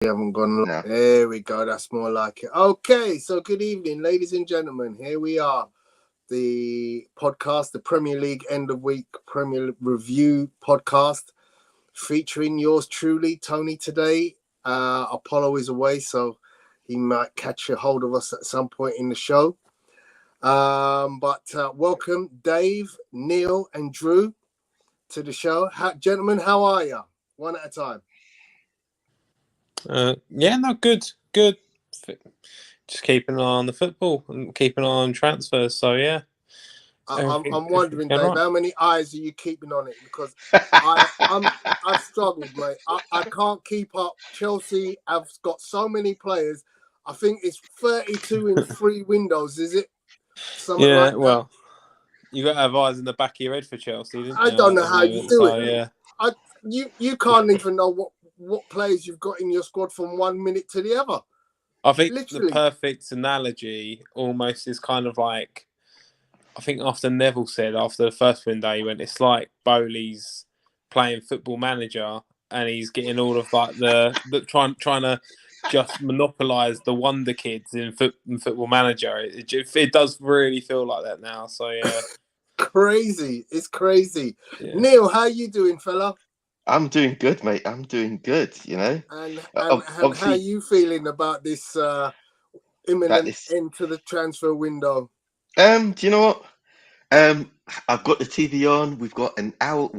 haven't gone. No. There we go. That's more like it. Okay, so good evening, ladies and gentlemen. Here we are, the podcast, the Premier League End of Week Premier Review podcast, featuring yours truly, Tony. Today, Apollo is away, so he might catch a hold of us at some point in the show. But welcome, Dave, Neil, and Drew, to the show. Gentlemen, how are you? One at a time. Good. Just keeping an eye on the football and keeping an eye on transfers. So yeah, I'm wondering, Dave, how many eyes are you keeping on it? Because I've struggled, mate. I can't keep up. Chelsea have got so many players. I think it's 32 in 3 windows. Is it? Something like that? Well, you got to have eyes in the back of your head for Chelsea, didn't you? I don't know how you do it. Yeah. You can't even know what players you've got in your squad from 1 minute to the other. I think Literally. The perfect analogy almost is kind of like, I think after Neville said after the first window, he went, it's like Bowley's playing Football Manager and he's getting all of like the trying to just monopolise the wonder kids in Football Manager. It does really feel like that now. So yeah, crazy. It's crazy. Yeah. Neil, how you doing, fella? I'm doing good, mate. I'm doing good, you know. And how are you feeling about this imminent end to the transfer window? Do you know what? I've got the TV on. We've got an hour,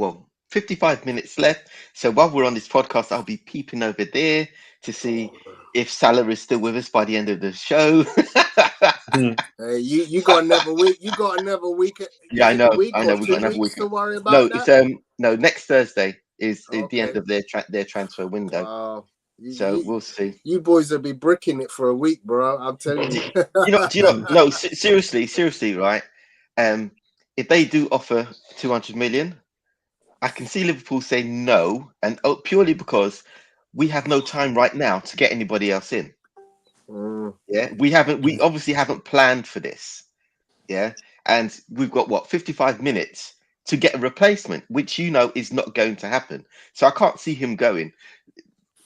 55 minutes left. So while we're on this podcast, I'll be peeping over there to see if Salah is still with us by the end of the show. Hey, you got another week. You got another week. Yeah, I know. We got another week to worry about. No, next Thursday is the end of their transfer window. Wow. We'll see. You boys will be bricking it for a week, bro. I'm telling you. No, seriously, right? If they do offer 200 million, I can see Liverpool say no, and purely because we have no time right now to get anybody else in. Yeah, we obviously haven't planned for this. Yeah, and we've got 55 minutes to get a replacement, which is not going to happen. So I can't see him going.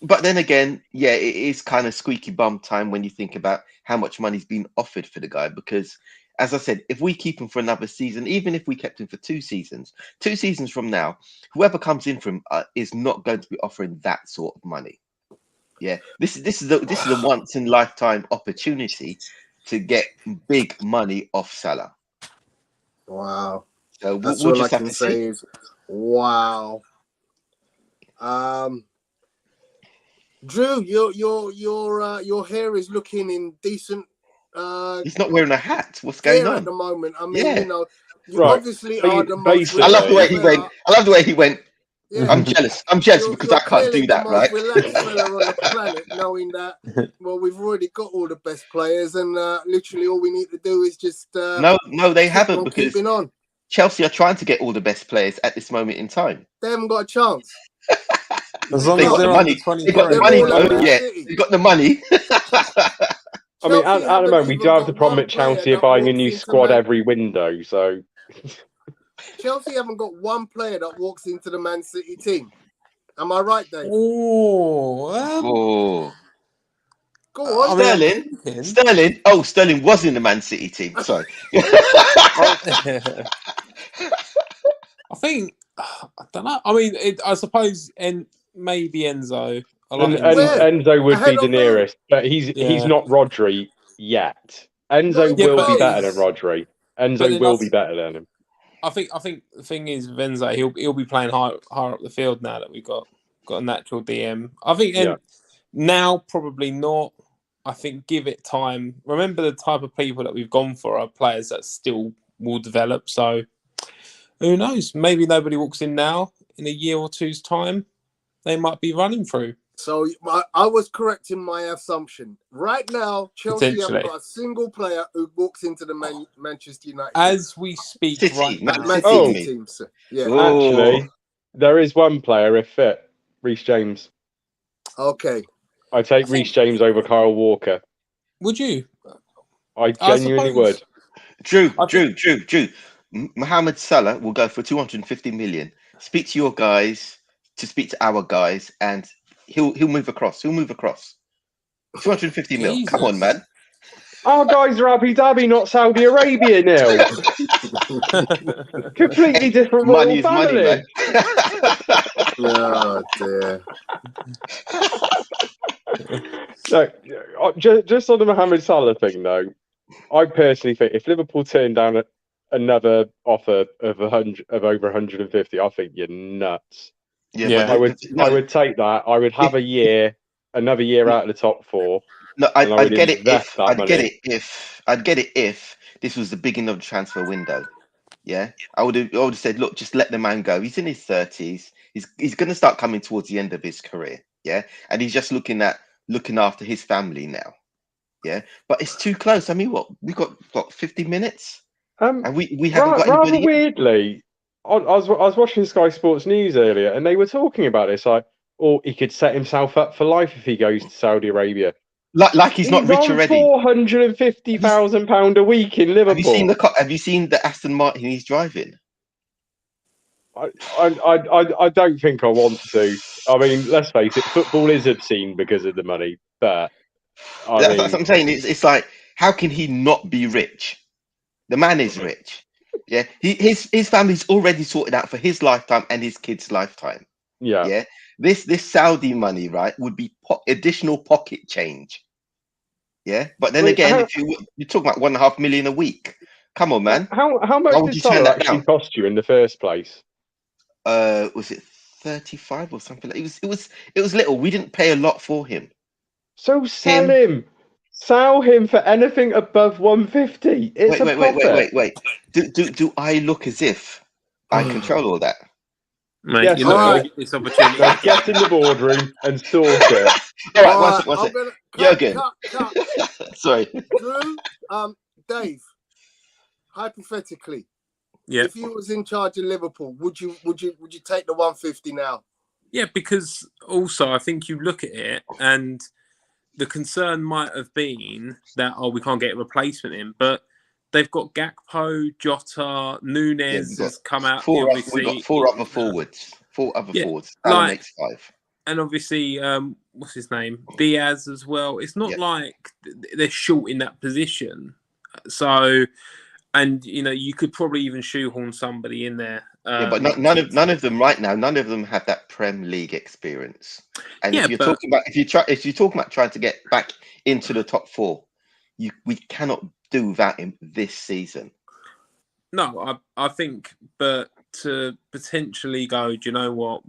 But then again, yeah, it is kind of squeaky bum time when you think about how much money's been offered for the guy. Because, as I said, if we keep him for another season, even if we kept him for 2 seasons from now, whoever comes in from is not going to be offering that sort of money. Yeah, this is a once in lifetime opportunity to get big money off Salah. Wow. So that's we'll all just I have can to say see. is wow. Drew, your hair is looking in decent. He's not wearing a hat. What's going on at the moment? I mean, you right. obviously are the most. I love the way he went. Yeah. I'm jealous because I can't do that, right? Relaxed fella on the planet, knowing that we've already got all the best players, and literally all we need to do is just no, they haven't, because keeping on. Chelsea are trying to get all the best players at this moment in time. They haven't got a chance. As long as they're under 20, they got the money, though. Yeah, they got the money. I mean, at the moment, we do have the problem that Chelsea are buying a new squad every window. So Chelsea haven't got one player that walks into the Man City team. Am I right, Dave? Go on. Sterling. Oh, Sterling was in the Man City team. Sorry. I think, I don't know. I mean, I suppose, maybe Enzo. Enzo would be the nearest, but he's not Rodri yet. Enzo will be better than Rodri. Enzo will be better than him. I think the thing is, Enzo, he'll be playing higher up the field now that we've got a natural DM. I think now probably not. I think give it time. Remember, the type of people that we've gone for are players that still will develop. So who knows? Maybe nobody walks in now. In a year or two's time, they might be running through. So I was correct in my assumption. Right now, Chelsea haven't got a single player who walks into the Manchester United. As we speak right now. Actually, there is one player if fit. Reece James. Okay. I take Reece James over Kyle Walker. Would you? I genuinely would. Drew. Mohamed Salah will go for 250 million. Speak to your guys to speak to our guys, and he'll move across. He'll move across. 250 mil. Jesus. Come on, man. Our guys are Abu Dhabi, not Saudi Arabia now. Completely different royal Money is money, family. man. Oh dear. So, just on the Mohamed Salah thing, though, I personally think if Liverpool turn down another offer of over 150, I think you're nuts. Yeah. I would take that. I would have another year out of the top four. No, I'd get it if this was the beginning of the transfer window. Yeah, I would have said, look, just let the man go. He's in his 30s. He's going to start coming towards the end of his career. Yeah, and he's just looking after his family now. Yeah, but it's too close. I mean, we got 50 minutes, and we haven't got anybody. Rather weirdly, I was watching Sky Sports News earlier, and they were talking about this. Like, he could set himself up for life if he goes to Saudi Arabia. Like he's not rich already. £450,000 a week in Liverpool. Have you seen the Aston Martin he's driving? I don't think I want to. I mean, let's face it, football is obscene because of the money. But that's what I'm saying. It's like, how can he not be rich? The man is rich. Yeah, his family's already sorted out for his lifetime and his kids' lifetime. Yeah. This Saudi money, right, would be additional pocket change. Yeah, but then again, if you're talking about 1.5 million a week, come on, man. How much did Salah actually cost you in the first place? Was it 35 or something? It was little. We didn't pay a lot for him. So sell him for anything above 150. It's wait. Do I look as if I control all that? Mate, yes, this opportunity. Get in the boardroom and sort it. All right, one second. Jürgen. Sorry. Drew, Dave, hypothetically, yeah, if you was in charge of Liverpool, would you take the 150 now? Yeah, because also I think you look at it and the concern might have been that we can't get a replacement in, but they've got Gakpo, Jota, Nunes has come out. We've got four other forwards. That makes 5. And obviously, what's his name? Diaz as well. It's not like they're short in that position. So, and you could probably even shoehorn somebody in there. But none of them right now. None of them have that Prem League experience. And if you're talking about trying to get back into the top 4, we cannot do without him this season. No, I think, but to potentially go, do you know what?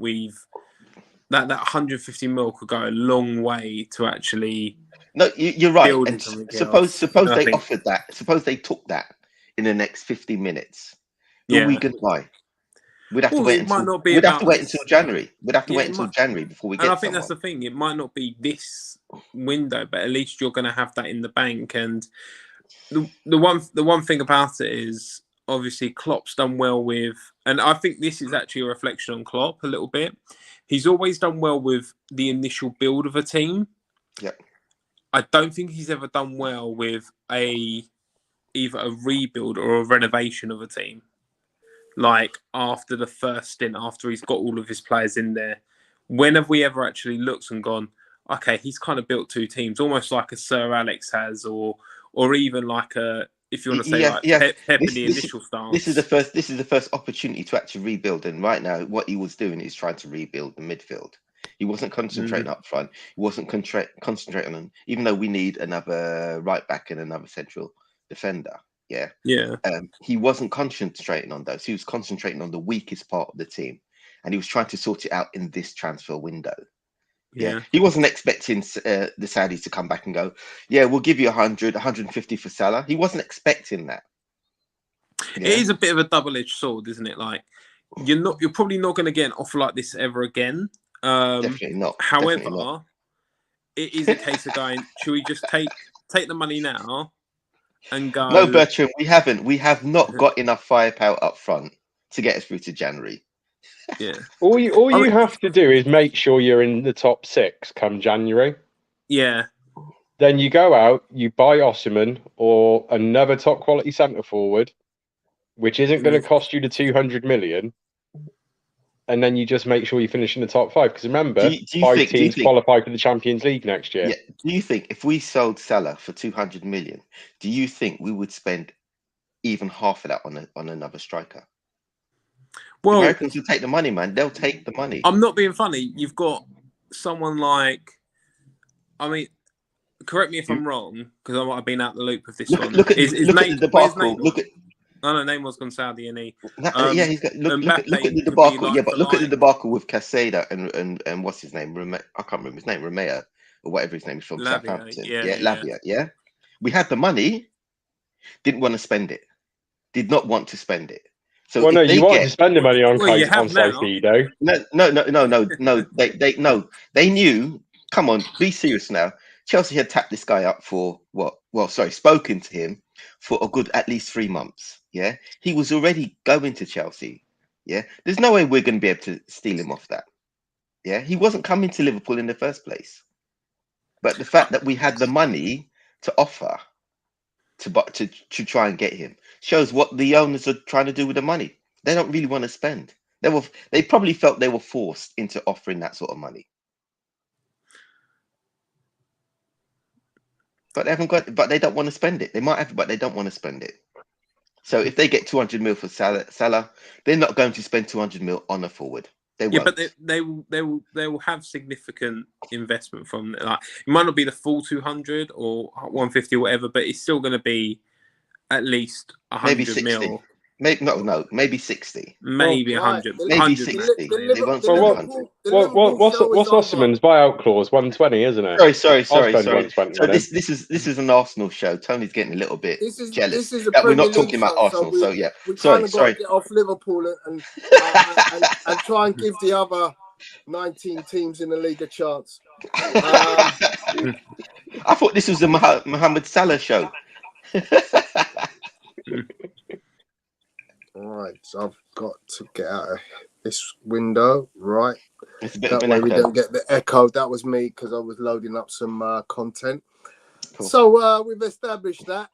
That 150 mil could go a long way to actually. No, you're right. And suppose they offered that. Suppose they took that in the next 50 minutes. Who are we going to buy? We'd have to wait until January. We'd have to wait until January before we get. And I think that's the thing. It might not be this window, but at least you're going to have that in the bank. And the one thing about it is obviously Klopp's done well with, and I think this is actually a reflection on Klopp a little bit. He's always done well with the initial build of a team. Yep. I don't think he's ever done well with either a rebuild or a renovation of a team. Like after the first stint, after he's got all of his players in there, when have we ever actually looked and gone, okay, he's kind of built 2 teams, almost like a Sir Alex has, or even like a, if you want to say Pep in the initial stance. This is the first opportunity to actually rebuild, and right now what he was doing is trying to rebuild the midfield. He wasn't concentrating up front. He wasn't concentrating on, even though we need another right back and another central defender. Yeah. He wasn't concentrating on those. He was concentrating on the weakest part of the team, and he was trying to sort it out in this transfer window. Yeah. He wasn't expecting the Saudis to come back and go, yeah, we'll give you 100, 150 for Salah. He wasn't expecting that. Yeah. It is a bit of a double-edged sword, isn't it? Like you're probably not going to get an offer like this ever again. Definitely not. However, it is a case of going, should we just take the money now and go? No, Bertrand, we haven't. We have not got enough firepower up front to get us through to January. Yeah. All you have to do is make sure you're in the top 6 come January. Yeah. Then you go out, you buy Osimhen or another top quality centre forward, which isn't going to cost you the 200 million. and then you just make sure you finish in the top 5. Because remember, Do you five think? Do you teams think? qualify for the Champions League next year. Yeah. Do you think if we sold Salah for 200 million, do you think we would spend even half of that on another striker? The Well, Americans will take the money, man. They'll take the money. I'm not being funny. You've got someone like, I mean, correct me if I'm wrong, because I might have been out the loop with this one. Look at Is the where's debacle. Neymar? Look at No, Neymar's gone Saudi, and he. yeah, he's got look at the Mbappe could be debacle. like Yeah, but for look at the like. debacle with Caseda and what's his name? I can't remember his name. Romeo or whatever his name is from Lavia, Southampton. yeah. Lavia. Yeah, we had the money, didn't want to spend it, did not want to spend it. So Well, no, if they you want get to spend the money on Well, you have on now. Caicedo. no, they knew. Come on, be serious now. Chelsea had tapped this guy up for what? Well, sorry, spoken to him for a good at least 3 months. Yeah, he was already going to Chelsea. Yeah, there's no way we're going to be able to steal him off that. Yeah, he wasn't coming to Liverpool in the first place. But the fact that we had the money to offer to try and get him shows what the owners are trying to do with the money. They don't really want to spend. They probably felt they were forced into offering that sort of money. But they haven't got. But they don't want to spend it. They might have, but they don't want to spend it. So if they get 200 mil for Salah, they're not going to spend 200 mil on a forward. They won't. But they will have significant investment from like it might not be the full 200 or 150 or whatever, but it's still going to be at least 100 maybe 60. mil. Maybe 60. Maybe Well, 100. right, Maybe 100. 60. They won't Well, spend what- 100. What's Osimhen's buyout clause? 120, isn't it? Sorry. I'll spend 120 So on him. this is an Arsenal show. Tony's getting a little bit jealous This is a that we're Premier not talking League about show, Arsenal. so So yeah, we sorry. kind of got to get off Liverpool and try and give the other 19 teams in the league a chance. I thought this was a Mohamed Salah show. All right, so I've got to get out of this window. Right, It's a bit that of an way we echo. don't get the echo. That was me because I was loading up some content. Cool. So we've established that.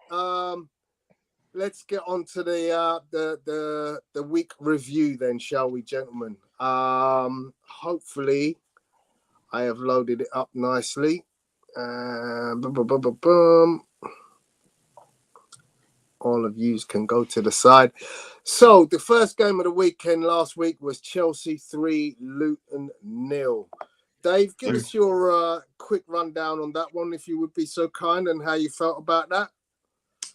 Let's get on to the week review then, shall we, gentlemen? Hopefully, I have loaded it up nicely. All of yous can go to the side. So the first game of the weekend last week was Chelsea 3, Luton 0. Dave, give us your quick rundown on that one, if you would be so kind, and how you felt about that.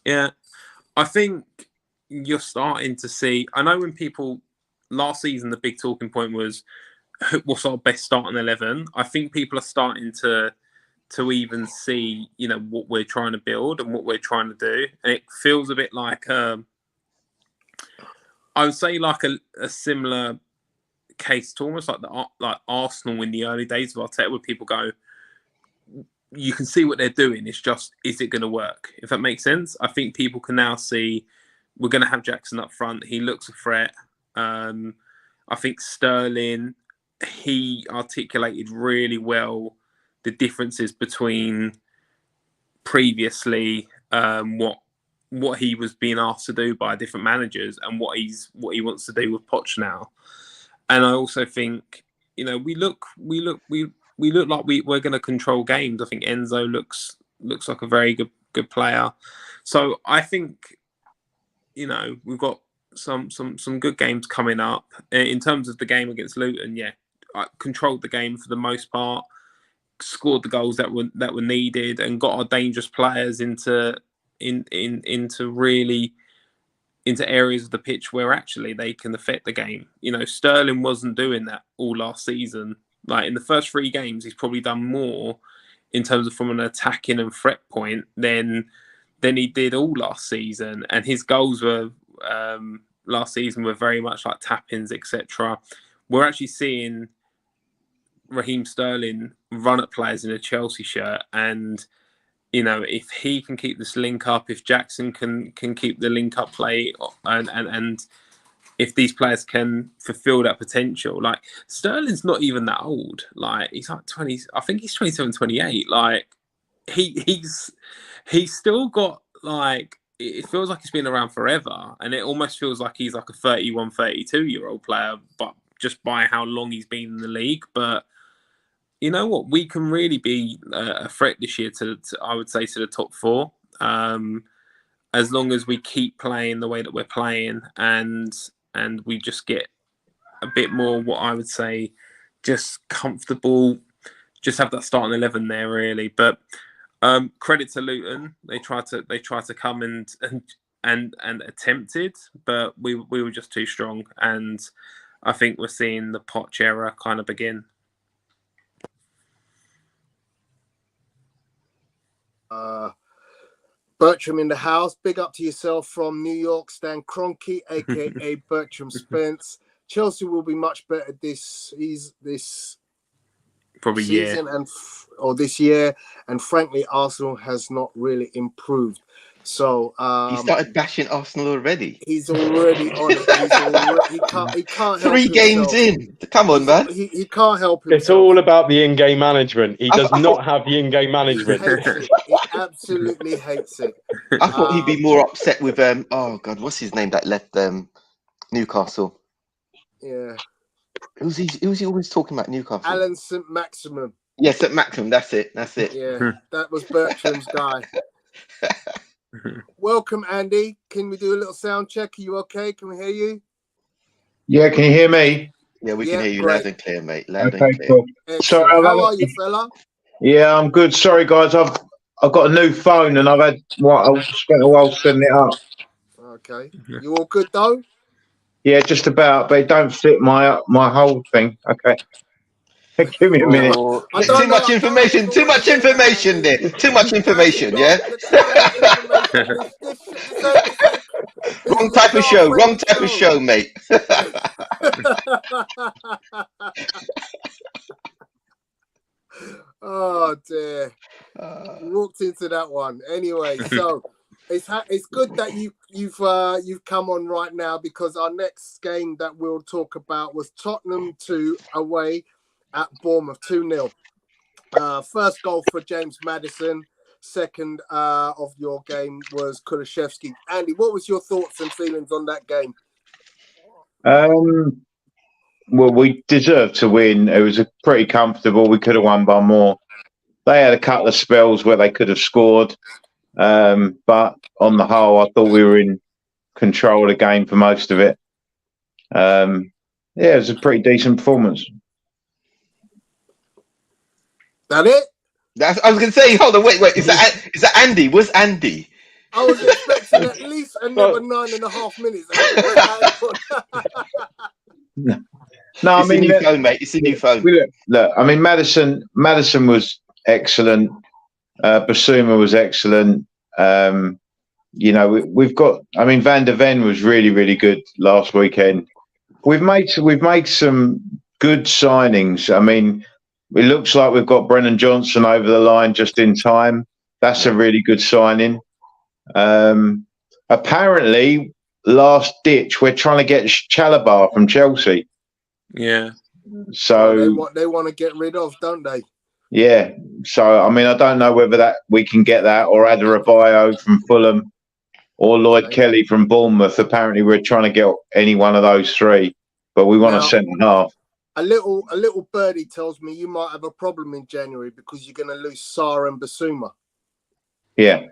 Yeah, I think you're starting to see. I know when people last season, the big talking point was what's our best starting 11. I think people are starting to even see, what we're trying to build and what we're trying to do, and it feels a bit like I would say like a similar case to almost like Arsenal in the early days of Arteta, where people go, you can see what they're doing. It's just, is it going to work? If that makes sense. I think people can now see we're going to have Jackson up front. He looks a threat. I think Sterling, he articulated really well the differences between previously what he was being asked to do by different managers and what he wants to do with Poch now. And I also think, we look like we're going to control games. I think Enzo looks like a very good player. So I think, we've got some good games coming up. In terms of the game against Luton, yeah, I controlled the game for the most part, scored the goals that were needed, and got our dangerous players into areas of the pitch where actually they can affect the game. Sterling wasn't doing that all last season. Like in the first 3 games, he's probably done more in terms of from an attacking and threat point than he did all last season. And his goals were last season were very much like tap-ins, etc. We're actually seeing Raheem Sterling run at players in a Chelsea shirt, and if he can keep this link up, if Jackson can keep the link up play, and if these players can fulfill that potential, like Sterling's not even that old. Like he's like 20. I think he's 27, 28. Like he's still got like, it feels like he's been around forever, and it almost feels like he's like a 31, 32-year-old player, but just by how long he's been in the league. But you know what? We can really be a threat this year to I would say, to the top four. As long as we keep playing the way that we're playing, and we just get a bit more, what I would say, just comfortable, just have that starting 11 there, really. But credit to Luton, they tried to come and attempted, but we were just too strong, and I think we're seeing the Poch era kind of begin. Bertram in the house. Big up to yourself from New York, Stan Kroenke, aka Bertram Spence. Chelsea will be much better this Probably season or this year, and frankly, Arsenal has not really improved. So He started bashing Arsenal already. he's already on it. He can't help 3 games himself. in. Come on, man. He can't help himself. It's all about the in-game management. He does not have the in-game management. He absolutely hates it. I thought he'd be more upset with oh god, what's his name that left Newcastle? Yeah. Who's he always talking about Newcastle? Alan St. Maximum. Yes, at Maximum. That's it. Yeah, that was Bertram's guy. Welcome, Andy. Can we do a little sound check? Are you okay? Can we hear you? Yeah, can you hear me? Yeah, we Yeah, can hear you great. loud and clear, mate. Loud Okay, and clear. cool. Excellent. Sorry, How are you, fella? Yeah, I'm good. Sorry, guys. I've got a new phone and I've spent a while setting it up. Okay. You all good though? Yeah, just about, but it don't fit my whole thing. Okay. Give me a minute. Oh, I don't too much know, information. Too much information there. Too much information. Yeah. Wrong type of show. Wrong type of show, mate. Oh dear. Walked into that one. Anyway, so it's good that you've come on right now, because our next game that we'll talk about was Tottenham 2 away at Bournemouth 2-0. First goal for James Maddison. Second of your game was Kulusevski. Andy, what was your thoughts and feelings on that game? Well, we deserved to win. It was pretty comfortable. We could have won by more. They had a couple of spells where they could have scored. But on the whole, I thought we were in control of the game for most of it. Yeah, it was a pretty decent performance. That it? I was going to say, hold on, wait. Is that Andy? Where's Andy? I was expecting at least another 9.5 minutes. No, It's a new phone, mate. It's a new phone. Look, I mean, Maddison was excellent. Basuma was excellent. You know, we've got. I mean, Van der Ven was really, really good last weekend. We've made some good signings. I mean, it looks like we've got Brennan Johnson over the line just in time. That's a really good signing. Apparently, last ditch, we're trying to get Chalobah from Chelsea. Yeah. So they want to get rid of, don't they? Yeah. So I mean, I don't know whether we can get that, or Adebayo from Fulham, or Lloyd Kelly from Bournemouth. Apparently, we're trying to get any one of those three, but we want a centre half. A little birdie tells me you might have a problem in January because you're going to lose Sarr and Basuma. Yeah.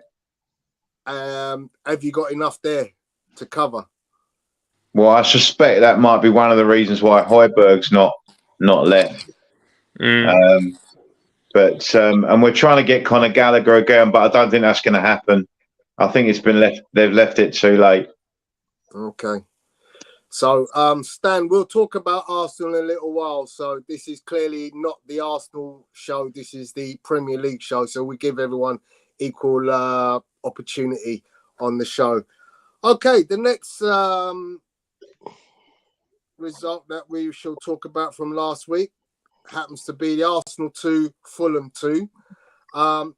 Have you got enough there to cover? Well, I suspect that might be one of the reasons why Højbjerg's not left. But and we're trying to get Conor Gallagher again, but I don't think that's going to happen. I think it's been left. They've left it too late. Okay. So, Stan, we'll talk about Arsenal in a little while. So this is clearly not the Arsenal show. This is the Premier League show. So we give everyone equal opportunity on the show. Okay, the next result that we shall talk about from last week happens to be the Arsenal 2, Fulham 2.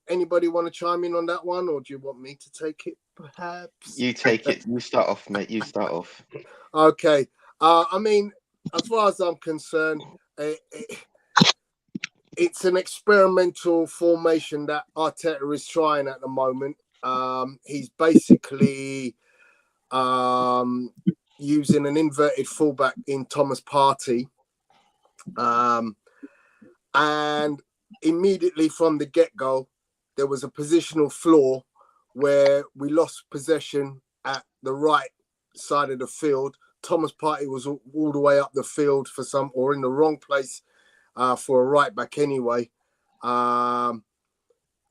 Anybody want to chime in on that one, or do you want me to take it, perhaps? You take it. You start off, mate. You start off. Okay. I mean, as far as I'm concerned, it's an experimental formation that Arteta is trying at the moment. He's basically using an inverted fullback in Thomas Partey And immediately from the get-go, there was a positional flaw where we lost possession at the right side of the field. Thomas Partey was all the way up the field or in the wrong place for a right back anyway.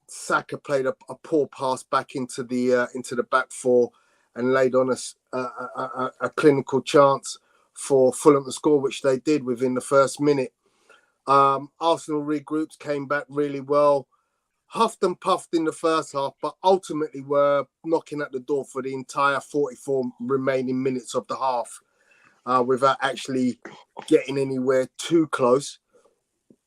Saka played a poor pass back into the back four and laid on a clinical chance for Fulham to score, which they did within the first minute. Arsenal regrouped, came back really well, huffed and puffed in the first half, but ultimately were knocking at the door for the entire 44 remaining minutes of the half without actually getting anywhere too close.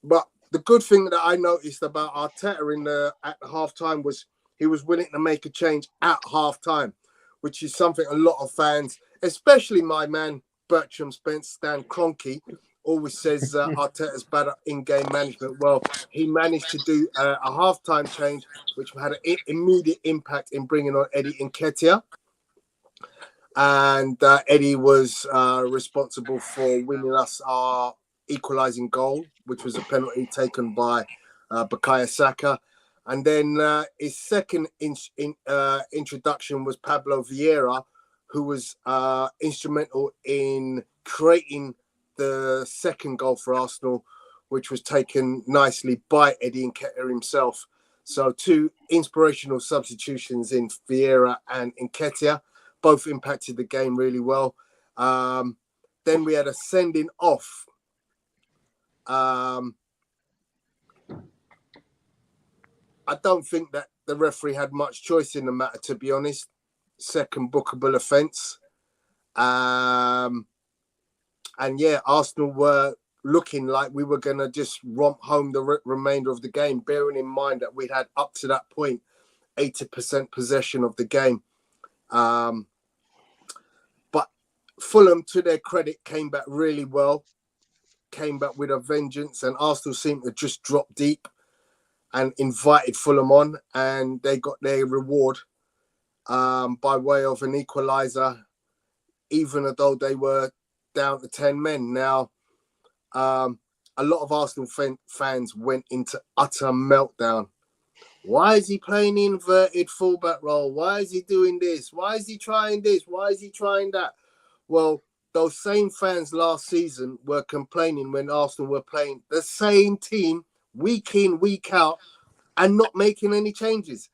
But the good thing that I noticed about Arteta at half time was he was willing to make a change at half time, which is something a lot of fans, especially my man Bertram Spence, Stan Kroenke, always says Arteta's bad at in-game management. Well, he managed to do a half-time change, which had an immediate impact in bringing on Eddie Nketiah. And Eddie was responsible for winning us our equalising goal, which was a penalty taken by Bukayo Saka. And then his second introduction was Pablo Vieira, who was instrumental in creating the second goal for Arsenal, which was taken nicely by Eddie Nketiah himself. So 2 inspirational substitutions in Vieira and Nketiah, both impacted the game really well. Then we had a sending off. I don't think that the referee had much choice in the matter, to be honest. Second bookable offence. And yeah, Arsenal were looking like we were going to just romp home the remainder of the game, bearing in mind that we'd had up to that point 80% possession of the game. But Fulham, to their credit, came back really well, came back with a vengeance, and Arsenal seemed to just drop deep and invited Fulham on, and they got their reward by way of an equaliser, even though they were down to 10 men. Now, a lot of Arsenal fans went into utter meltdown. Why is he playing the inverted fullback role? Why is he doing this? Why is he trying this? Why is he trying that? Well, those same fans last season were complaining when Arsenal were playing the same team week in, week out, and not making any changes.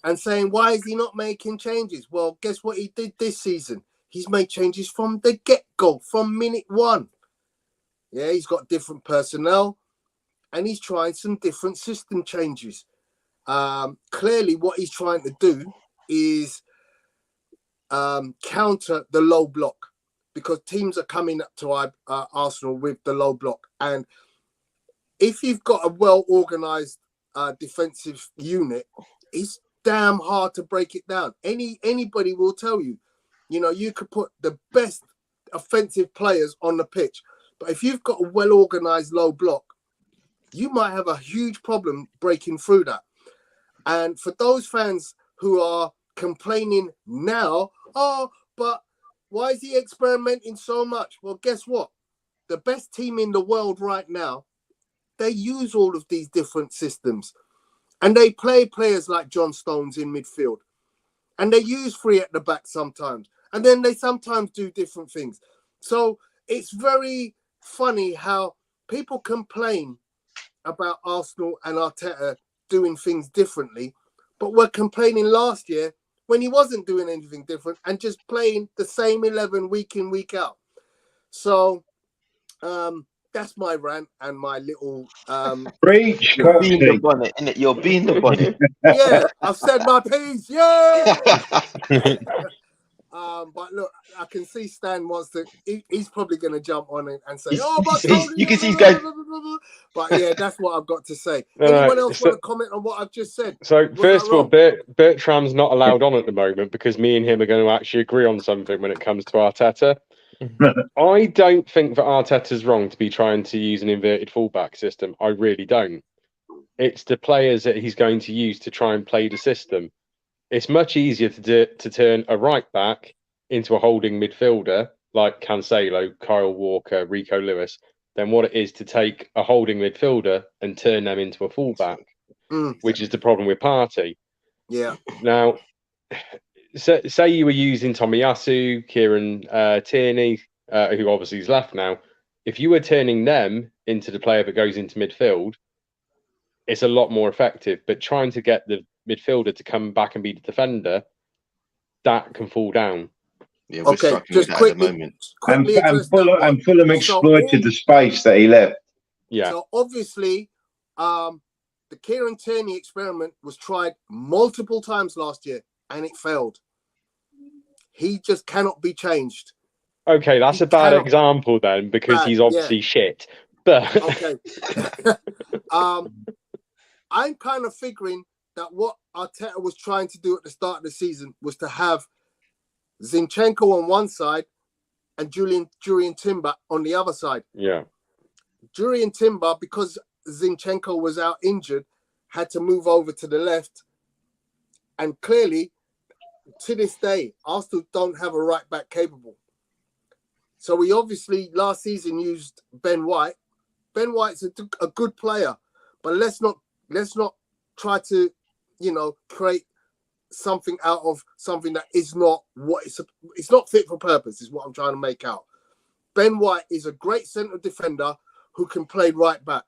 And saying, why is he not making changes? Well, guess what he did this season? He's made changes from the get-go, from minute one. Yeah, he's got different personnel, and he's trying some different system changes. Clearly, what he's trying to do is counter the low block, because teams are coming up to Arsenal with the low block. And if you've got a well-organised defensive unit, it's damn hard to break it down. Anybody will tell you. You know, you could put the best offensive players on the pitch, but if you've got a well-organised low block, you might have a huge problem breaking through that. And for those fans who are complaining now, oh, but why is he experimenting so much? Well, guess what? The best team in the world right now, they use all of these different systems. And they play players like John Stones in midfield. And they use 3 at the back sometimes. And then they sometimes do different things. So it's very funny how people complain about Arsenal and Arteta doing things differently, but were complaining last year when he wasn't doing anything different and just playing the same 11 week in, week out. So that's my rant and my little... Preach, You're being the Coxie. bonnet, innit? You're being the bonnet. Yeah, I've said my piece. Yeah! But look, I can see Stan wants to... He's probably going to jump on it and say, You can see he's going... But yeah, that's what I've got to say. No, Anyone no, else want to comment on what I've just said? So Was first I of all, wrong? Bertram's not allowed on at the moment because me and him are going to actually agree on something when it comes to Arteta. I don't think that Arteta's wrong to be trying to use an inverted fullback system. I really don't. It's the players that he's going to use to try and play the system. It's much easier to turn a right back into a holding midfielder like Cancelo, Kyle Walker, Rico Lewis, than what it is to take a holding midfielder and turn them into a fullback, which is the problem with Partey. Yeah. Now, say you were using Tomiyasu, Kieran Tierney, who obviously is left now. If you were turning them into the player that goes into midfield, it's a lot more effective. But trying to get the midfielder to come back and be the defender, that can fall down. Yeah, we're struggling with that at the moment. And Fulham exploited the space that he left. Yeah. So obviously, the Kieran Tierney experiment was tried multiple times last year and it failed. He just cannot be changed. Okay, that's a bad example then, because he's obviously shit. But okay. I'm kind of figuring that what Arteta was trying to do at the start of the season was to have Zinchenko on one side and Jurrien Timber on the other side. Yeah. Jurrien Timber, because Zinchenko was out injured, had to move over to the left. And clearly, to this day, Arsenal don't have a right back capable. So we obviously last season used Ben White. Ben White's a good player, but let's not try to, create something out of something that is not what it's not fit for purpose, is what I'm trying to make out. Ben White is a great centre defender who can play right back.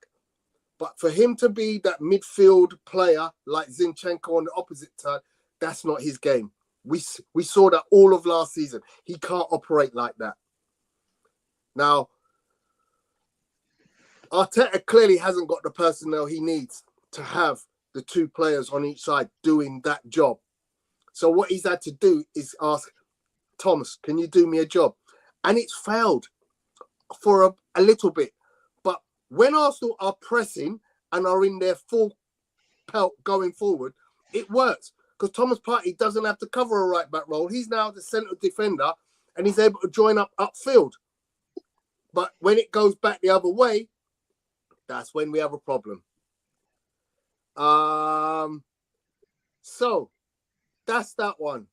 But for him to be that midfield player like Zinchenko on the opposite side, that's not his game. We saw that all of last season. He can't operate like that. Now, Arteta clearly hasn't got the personnel he needs to have the two players on each side doing that job. So what he's had to do is ask, Thomas, can you do me a job? And it's failed for a little bit. But when Arsenal are pressing and are in their full pelt going forward, it works. Because Thomas Partey doesn't have to cover a right back role. He's now the centre defender and he's able to join up upfield. But when it goes back the other way, that's when we have a problem. So that's that one.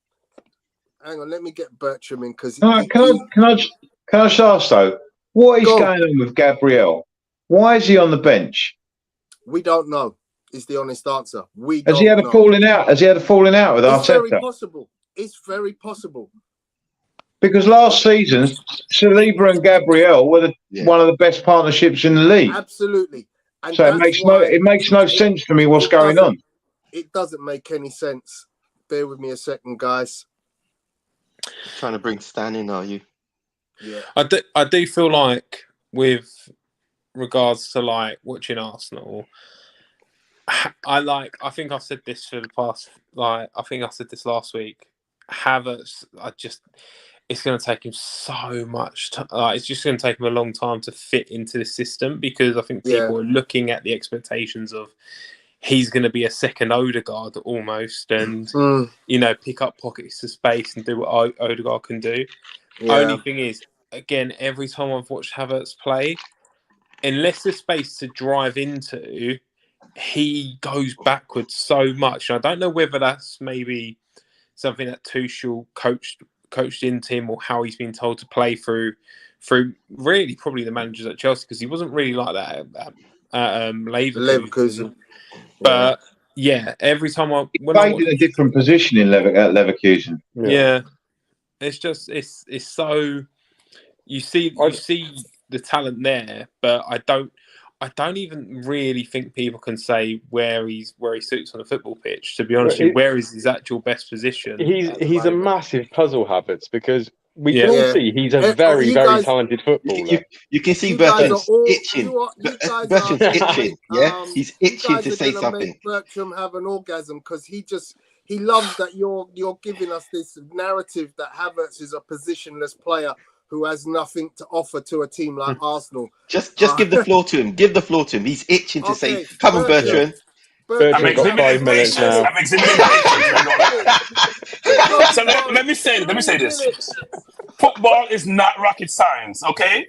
Hang on, let me get Bertram in because. Can I just ask though, what is going on with Gabriel? Why is he on the bench? We don't know. Is the honest answer. Has he had a falling out? Has he had a falling out with Arteta? It's very possible. It's very possible. Because last season, Saliba and Gabriel were one of the best partnerships in the league. Absolutely. And so it makes no sense to me what's going on. It doesn't make any sense. Bear with me a second, guys. Trying to bring Stan in, are you? Yeah. I do feel like with regards to like watching Arsenal, I think I've said this for the past, I think I said this last week. Havertz, it's going to take him so much time. It's just going to take him a long time to fit into the system because I think people are looking at the expectations of he's going to be a second Odegaard almost and, pick up pockets of space and do what Odegaard can do. Yeah. Only thing is, again, every time I've watched Havertz play, unless there's space to drive into, he goes backwards so much. And I don't know whether that's maybe something that Tuchel coached into him or how he's been told to play through really probably the managers at Chelsea because he wasn't really like that at Leverkusen. But every time he played in a different position at Leverkusen. Yeah. It's just it's so you see the talent there, but I don't even really think people can say where he suits on the football pitch. To be honest, where is his actual best position? He's a massive puzzle, Havertz, because we can all see he's a very talented footballer. You can see Bertram's itching. Bertram's itching. Yeah, he's itching to say something. Make Bertram have an orgasm because he loves that you're giving us this narrative that Havertz is a positionless player who has nothing to offer to a team like Arsenal. Just give the floor to him. Give the floor to him. He's itching to say, come on, Bertrand. Bertrand got 5 minutes now. I'm exhibiting So let me say this. Football is not rocket science, okay?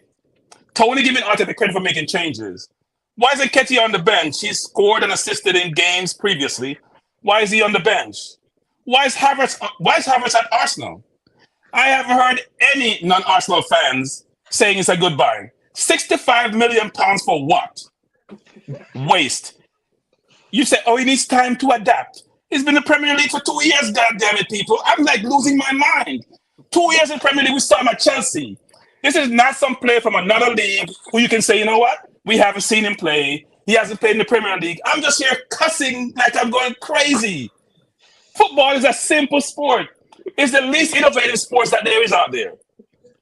Tony giving Arteta credit for making changes. Why is Nketiah on the bench? He's scored and assisted in games previously. Why is he on the bench? Why is Havertz at Arsenal? I haven't heard any non-Arsenal fans saying it's a good buy. £65 million for what? Waste. You say, oh, he needs time to adapt. He's been in the Premier League for 2 years, goddammit, people. I'm like losing my mind. 2 years in Premier League, we saw him at Chelsea. This is not some player from another league who you can say, you know what? We haven't seen him play. He hasn't played in the Premier League. I'm just here cussing like I'm going crazy. Football is a simple sport. It's the least innovative sports that there is out there.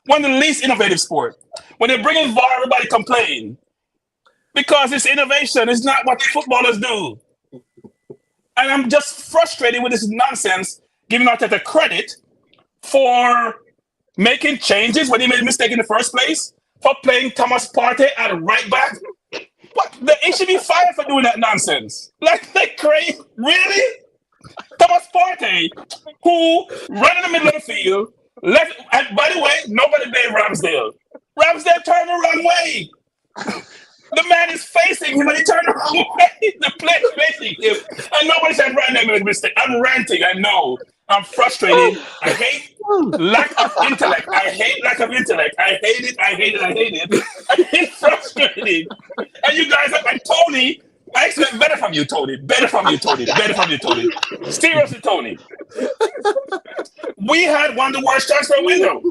One of the least innovative sports. When they bring in VAR, everybody complain. Because it's innovation. It's not what footballers do. And I'm just frustrated with this nonsense, giving Arteta credit for making changes when he made a mistake in the first place, for playing Thomas Partey at right back. What? He should be fired for doing that nonsense. Like crazy. Really? Thomas Partey, who ran in the middle of the field, left, and by the way, nobody blamed Ramsdale. Ramsdale turned the wrong way. The man is facing him and he turned the wrong way. The player facing him. And nobody said Randall made a mistake. I'm ranting, I know. I'm frustrated. I hate lack of intellect. I hate lack of intellect. I hate it. I hate it. I hate it. It's frustrating. And you guys, and Tony, I expect better from you, Tony. Better from you, Tony. Better from you, Tony. Seriously, Tony. We had one of the worst transfer window.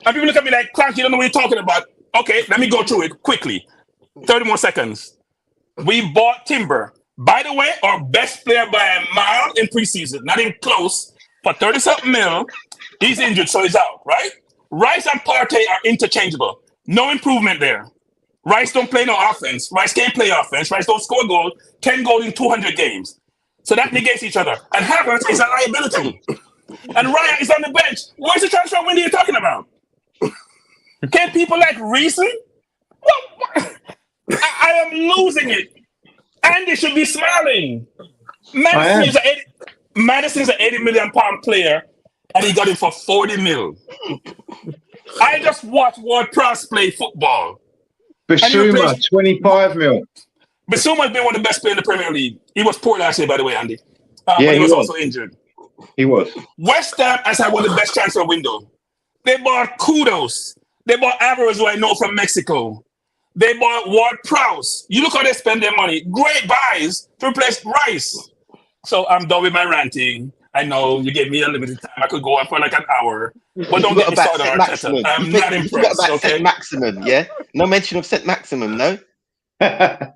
And people look at me like, Clark, you don't know what you're talking about. Okay, let me go through it quickly. 30 more seconds. We bought Timber. By the way, our best player by a mile in preseason, not even close, for 30-something mil. He's injured, so he's out, right? Rice and Partey are interchangeable. No improvement there. Rice don't play no offense. Rice can't play offense. Rice don't score goals. 10 goals in 200 games. So that negates each other. And Havertz is a liability. And Ryan is on the bench. Where's the transfer window you're talking about? Can people like reason? What? I am losing it. Andy should be smiling. Madison's an £80 million player, and he got him for 40 mil. I just watched Ward-Prowse play football. Bissouma, 25 mil. Bissouma's been one of the best players in the Premier League. He was poor last year, by the way, Andy. But he was also injured. He was. West Ham has had one of the best transfer window. They bought Kudos. They bought Alvarez, who I know from Mexico. They bought Ward-Prowse. You look how they spend their money. Great buys to replace Rice. So I'm done with my ranting. I know you gave me a limited time. I could go on for like an hour. But don't get me started on Arteta. I'm not impressed. About okay? Maximum, yeah? No mention of St. Maximum, no? I've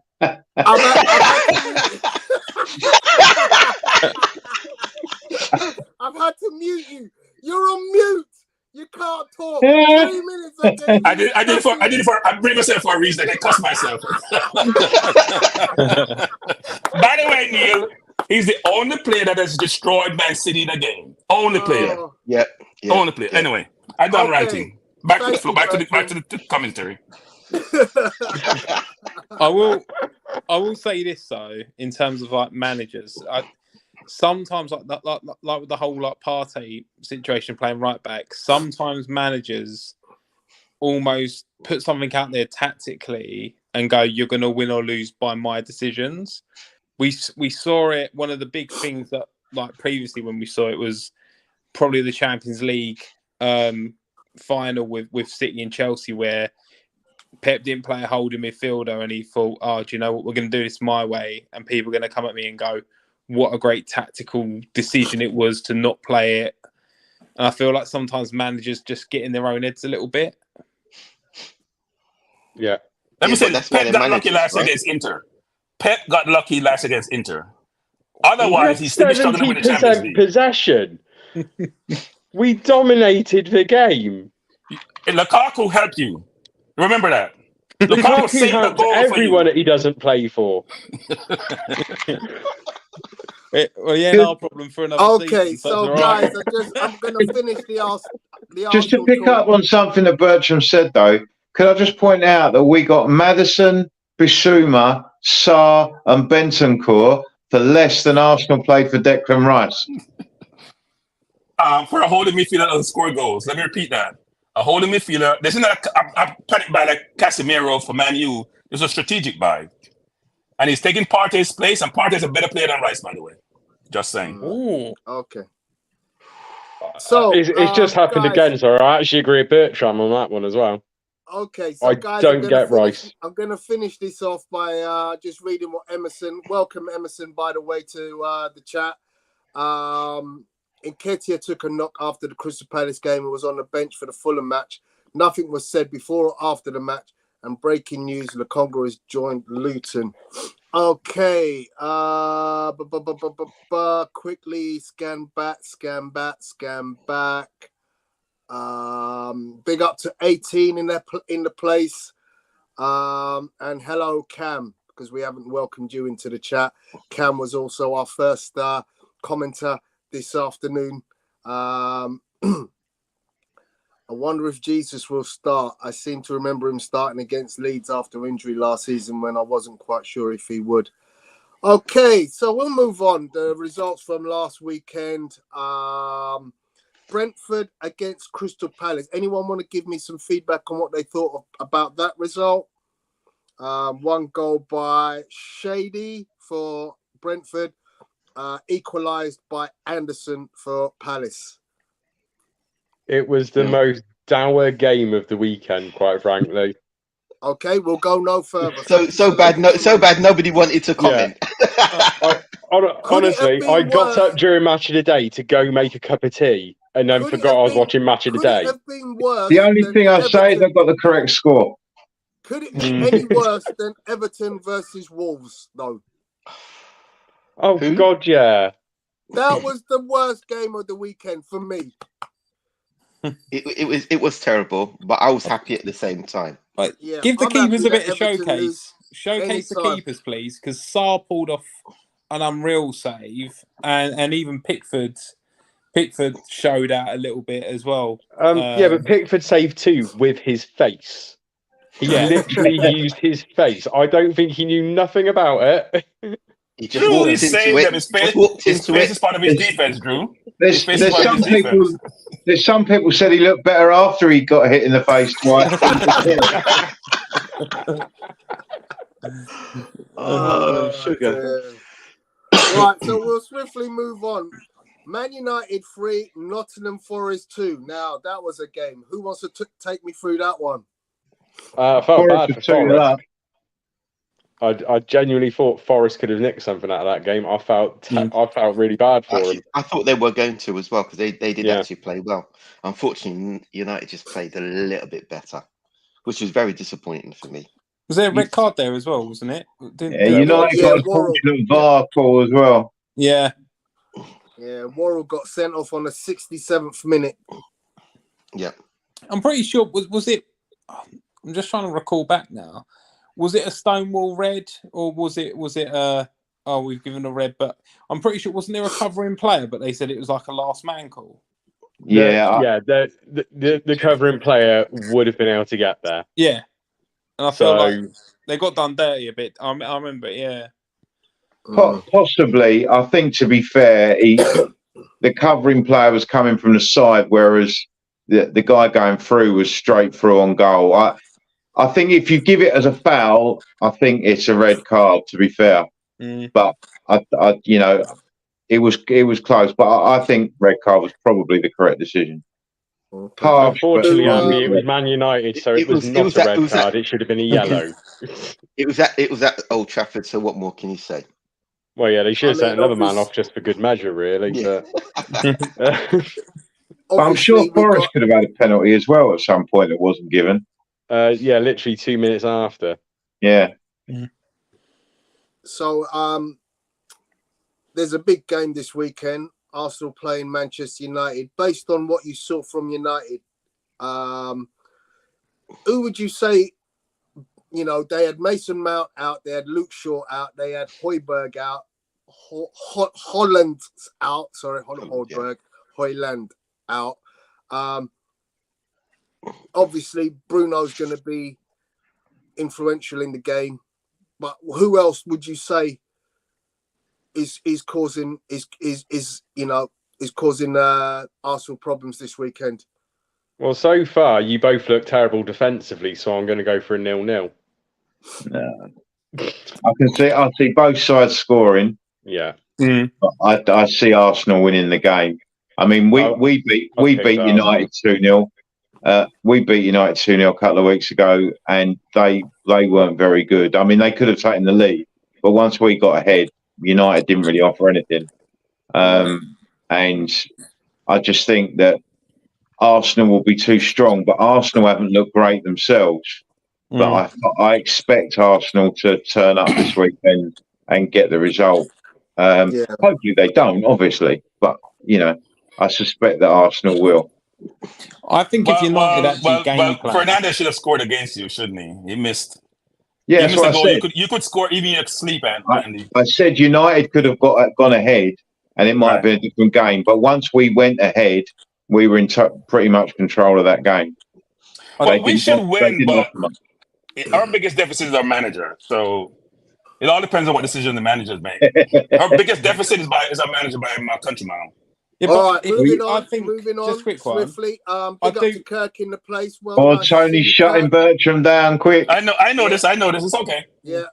had to mute you. You're on mute. You can't talk. 3 minutes. Okay. I did it for. I bring myself for a reason. I can cuss myself. By the way, Neil, he's the only player that has destroyed Man City in a game. Only player. Yeah. Only player. Anyway, I'm done writing. Back to the floor. Back to the commentary. I will say this though, in terms of like managers, sometimes like with the whole like Partey situation playing right back, sometimes managers almost put something out there tactically and go, "You're going to win or lose by my decisions." We saw it. One of the big things that like previously when we saw it was probably the Champions League final with City and Chelsea, where Pep didn't play a holding midfielder and he thought, "Oh, do you know what? We're going to do this my way," and people are going to come at me and go, "What a great tactical decision it was to not play it." And I feel like sometimes managers just get in their own heads a little bit. Yeah. Let me say, Pep got lucky last against Inter. Pep got lucky last against Inter. Otherwise, he's still struggling with the Champions League. Possession. We dominated the game. And Lukaku helped you. Remember that. Lukaku saved the helped goal everyone that he doesn't play for. Well, yeah, no problem for another season. Okay, so guys, I'm going to finish the Arsenal. Just to pick up on something that Bertram said, though, could I just point out that we got Maddison, Bissouma, Sarr, and Bentancur for less than Arsenal played for Declan Rice. For a holding midfielder that doesn't score goals. Let me repeat that. A holding midfielder. This is not a panic buy like Casemiro for Man U. It's a strategic buy. And he's taking Partey's place, and Partey's a better player than Rice, by the way. Just saying. Ooh. Okay. So it's just happened guys, again, so I actually agree with Bertram on that one as well. Okay, so I guys, don't get Rice. I'm going to finish this off by just reading what Emerson. Welcome, Emerson, by the way, to the chat. Nketiah took a knock after the Crystal Palace game and was on the bench for the Fulham match. Nothing was said before or after the match. And breaking news: Lokonga has joined Luton. Okay. Quickly scan back. Big up to 18 in the place. And hello, Cam, because we haven't welcomed you into the chat. Cam was also our first commenter this afternoon. I wonder if Jesus will start. I seem to remember him starting against Leeds after injury last season when I wasn't quite sure if he would. Okay, so we'll move on. The results from last weekend. Brentford against Crystal Palace. Anyone want to give me some feedback on what they thought about that result? One goal by Shady for Brentford, equalised by Anderson for Palace. It was the most dour game of the weekend, quite frankly. Okay, we'll go no further. So bad nobody wanted to comment. Yeah. Honestly, I got up during Match of the Day to go make a cup of tea and then forgot I was watching Match of the Day. Have been worse The only thing I say is they've got the correct score. Could it be any worse than Everton versus Wolves, though? Oh, God, yeah. That was the worst game of the weekend for me. It was terrible, but I was happy at the same time. But Yeah, give the I'm keepers a happy bit that of Everton showcase. lose Showcase the anytime. keepers, please, because Sarr pulled off an unreal save, and even Pickford showed out a little bit as well. Yeah, but Pickford saved two with his face. He literally used his face. I don't think he knew nothing about it. He just walked into it. His face is part of his defense, Drew. There's some people said he looked better after he got hit in the face twice. Sugar. Right, so we'll swiftly move on. Man United 3, Nottingham Forest 2. Now, that was a game. Who wants to take me through that one? I felt bad for Forest. I genuinely thought Forest could have nicked something out of that game. I felt really bad for them. I thought they were going to as well because they did actually play well. Unfortunately, United just played a little bit better, which was very disappointing for me. Was there a red card there as well, wasn't it? United got a fortunate VAR call as well. Yeah. Yeah, Worrell got sent off on the 67th minute. Yeah. I'm pretty sure, was it... I'm just trying to recall back now. Was it a Stonewall red or was it we've given a red, but I'm pretty sure, wasn't there a covering player, but they said it was like a last man call? The covering player would have been able to get there. Yeah. And I feel like they got done dirty a bit. I remember, yeah. Possibly. I think, to be fair, the covering player was coming from the side, whereas the guy going through was straight through on goal. I think if you give it as a foul, I think it's a red card, to be fair. But it was close. But I think red card was probably the correct decision. Unfortunately, Andy, it was Man United, so it was not a red card. It should have been a yellow. It was at Old Trafford. So what more can you say? Well, yeah, they should have sent another man off just for good measure, really. Yeah. I'm sure Forest could have had a penalty as well at some point that wasn't given. Yeah, literally 2 minutes after. Yeah. So there's a big game this weekend. Arsenal playing Manchester United. Based on what you saw from United, who would you say? You know, they had Mason Mount out, they had Luke Shaw out, they had Højbjerg out, Holland out. Sorry, Højland out. Obviously, Bruno's going to be influential in the game, but who else would you say is causing Arsenal problems this weekend? Well, so far you both look terrible defensively, so I'm going to go for a 0-0. I see both sides scoring. Yeah. But I see Arsenal winning the game. I mean, we beat United 2-0. We beat United 2-0 a couple of weeks ago, and they weren't very good. I mean, they could have taken the lead, but once we got ahead, United didn't really offer anything. And I just think that Arsenal will be too strong, but Arsenal haven't looked great themselves. But I expect Arsenal to turn up this weekend and get the result. Hopefully they don't, obviously, but I suspect that Arsenal will. I think if United actually game plan, Fernandes should have scored against you, shouldn't he? He missed. Yeah, that's what I said. You could score even in your sleep, Andy. I said United could have gone ahead, and it might have been a different game. But once we went ahead, we were in pretty much control of that game. Well, we should win, but our biggest deficit is our manager. So it all depends on what decision the managers make. Our biggest deficit is our manager by my countryman. Yeah, all right, moving on just quick swiftly. Big up to Kirk in the place. Tony shutting Bertram down quick. I know this. It's okay. Yeah.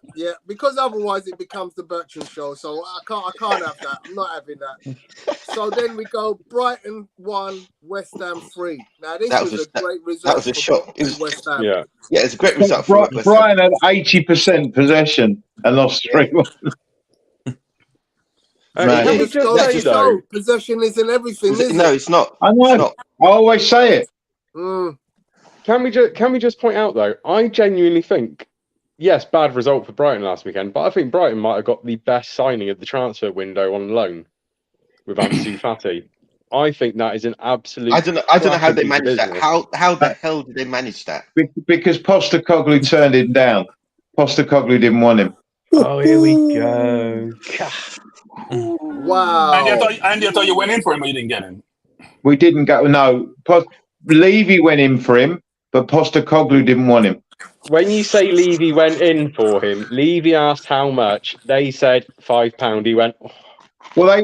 Because otherwise it becomes the Bertram show. So I can't have that. I'm not having that. So then we go Brighton 1, West Ham 3. Now this was a great result. That was a shock. It was West Ham. Yeah, it's a great result. Brighton had 80% possession and lost 3-1. Possession isn't everything, is it? No, it's not. I know. I always say it. Can we just point out though? I genuinely think, yes, bad result for Brighton last weekend, but I think Brighton might have got the best signing of the transfer window on loan with Ansu Fati. I think that is an absolute. I don't know how they managed that. How the hell did they manage that? Because Postecoglou turned him down. Postecoglou didn't want him. Oh, here we go. Wow. Andy, I thought you went in for him, but you didn't get him. We didn't go. No, Levy went in for him, but Postecoglou didn't want him. When you say Levy went in for him, Levy asked how much. They said £5. He went. Oh, well, they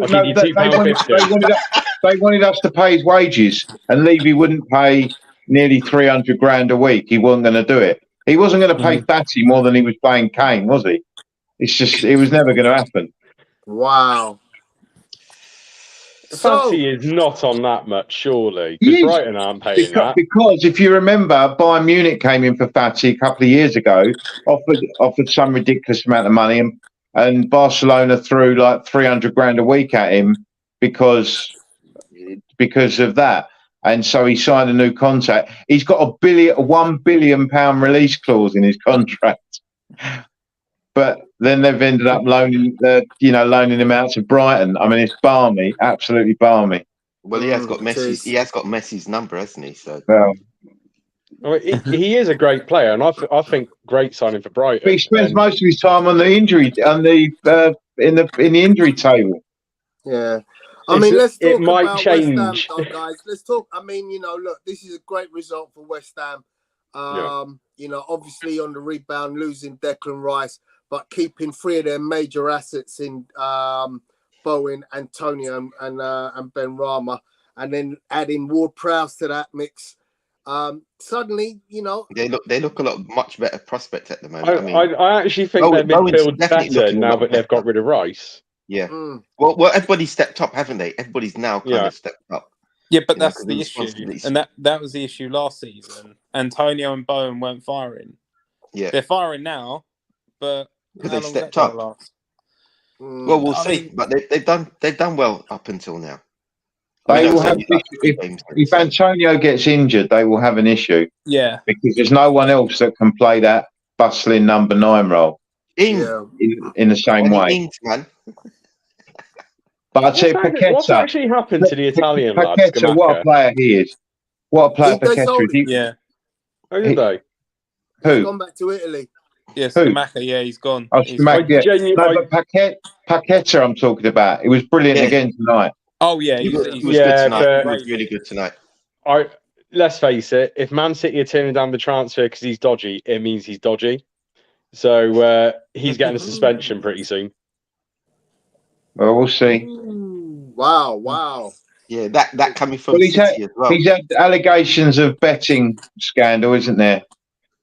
wanted us to pay his wages, and Levy wouldn't pay nearly 300 grand a week. He wasn't going to do it. He wasn't going to pay Fati more than he was paying Kane, was he? It's just it was never going to happen. Wow. Fati is not on that much, surely. Because Brighton aren't paying that. Because if you remember, Bayern Munich came in for Fati a couple of years ago, offered some ridiculous amount of money, and Barcelona threw like 300 grand a week at him because of that. And so he signed a new contract. He's got a £1 billion release clause in his contract. But then they've ended up loaning him out to Brighton. I mean, it's balmy, absolutely balmy. Well, he has got Messi's. He has got Messi's number, hasn't he? So, he is a great player, and I think great signing for Brighton. But he spends most of his time on the injury in the injury table. Yeah. I mean, let's talk about change. West Ham, guys. Let's talk. I mean, look, this is a great result for West Ham. Obviously on the rebound, losing Declan Rice, but keeping 3 of their major assets in Bowen, Antonio, and Ben Rama, and then adding Ward-Prowse to that mix. Suddenly, they look a much better prospect at the moment. I actually think their midfield better now that they've got rid of Rice. Yeah. Well, everybody stepped up, haven't they? Everybody's now kind of stepped up. Yeah, but that's the issue, and that was the issue last season. Antonio and Bowen weren't firing. Yeah, they're firing now, but they stepped up. Well, we'll see. But they've done well up until now. They will have if Antonio gets injured, they will have an issue. Yeah, because there's no one else that can play that bustling number 9 role in the same way. But I'd say Paqueta. What's actually happened to the Italian lad? Paqueta, what a player he is! What a player Paqueta is. Yeah. Who did they? Who? He's gone back to Italy. Yes, Scamacca. Yeah, he's gone. Oh, Scamacca. Yeah. No, but Paqueta, I'm talking about. It was brilliant again tonight. Oh yeah, he was good tonight. He was really good tonight. Let's face it. If Man City are turning down the transfer because he's dodgy, it means he's dodgy. So he's getting a suspension pretty soon. Well, we'll see. Wow. Yeah, that coming from City as well. He's had allegations of betting scandal, isn't there?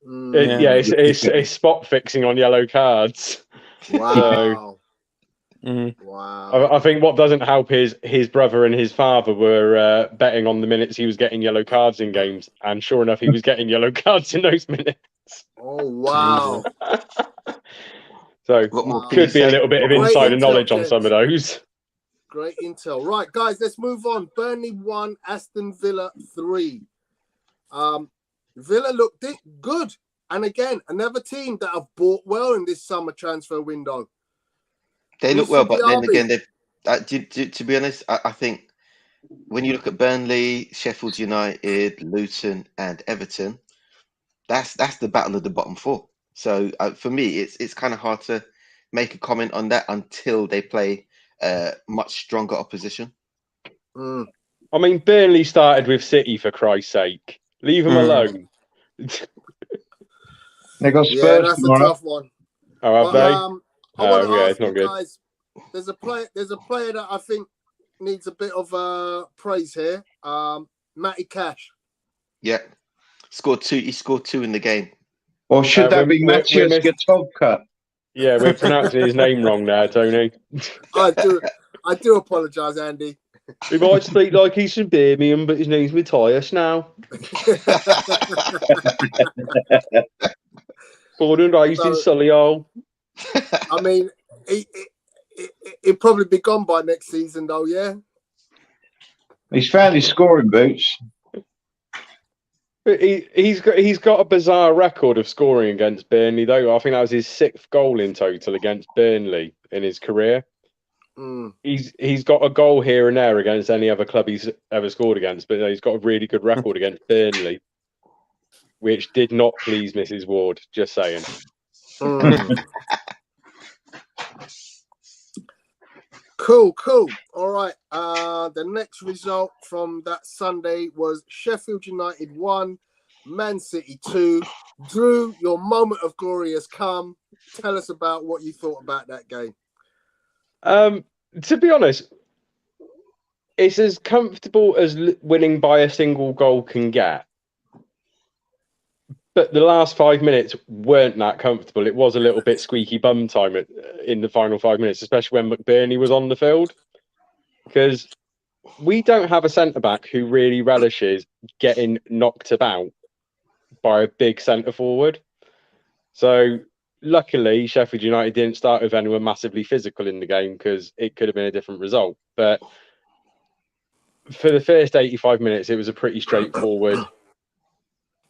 It's spot fixing on yellow cards. Wow. Wow. I think what doesn't help is his brother and his father were betting on the minutes he was getting yellow cards in games, and sure enough, he was getting yellow cards in those minutes. Oh wow. So What more can could you be a say? little bit of Great insider intel, knowledge on gents. some of those. Great intel. Right, guys, let's move on. Burnley 1, Aston Villa 3. Villa looked good. And again, another team that have bought well in this summer transfer window. They look Bruce well, but then Diaby. again, to be honest, I think when you look at Burnley, Sheffield United, Luton, and Everton, that's the battle of the bottom four. So for me, it's kind of hard to make a comment on that until they play much stronger opposition. Mm. I mean, Burnley started with City, for Christ's sake. Leave them alone. They got Yeah, Spurs that's a tomorrow. tough one. Oh, have But, they? I want to yeah, ask it's not you good. guys. There's a player that I think needs a bit of praise here. Matty Cash. Yeah, scored two. He scored two in the game. Or should that be we're Matthias missing- Gatovka? Yeah, we're pronouncing his name wrong now, Tony. I do apologise, Andy. He might speak like he's from Birmingham, but his name's Matthias now. Born and raised in Solihull. I mean, he'll probably be gone by next season, though. Yeah. He's found his scoring boots. But he's got a bizarre record of scoring against Burnley, though. I think that was his 6th goal in total against Burnley in his career. Mm. He's got a goal here and there against any other club he's ever scored against, but he's got a really good record against Burnley, which did not please Mrs. Ward. Just saying. Mm. Cool. All right. The next result from that Sunday was Sheffield United 1, Man City 2. Drew, your moment of glory has come. Tell us about what you thought about that game. To be honest, it's as comfortable as winning by a single goal can get. But the last 5 minutes weren't that comfortable. It was a little bit squeaky bum time in the final 5 minutes, especially when McBurney was on the field. Because we don't have a centre-back who really relishes getting knocked about by a big centre-forward. So luckily, Sheffield United didn't start with anyone massively physical in the game because it could have been a different result. But for the first 85 minutes, it was a pretty straightforward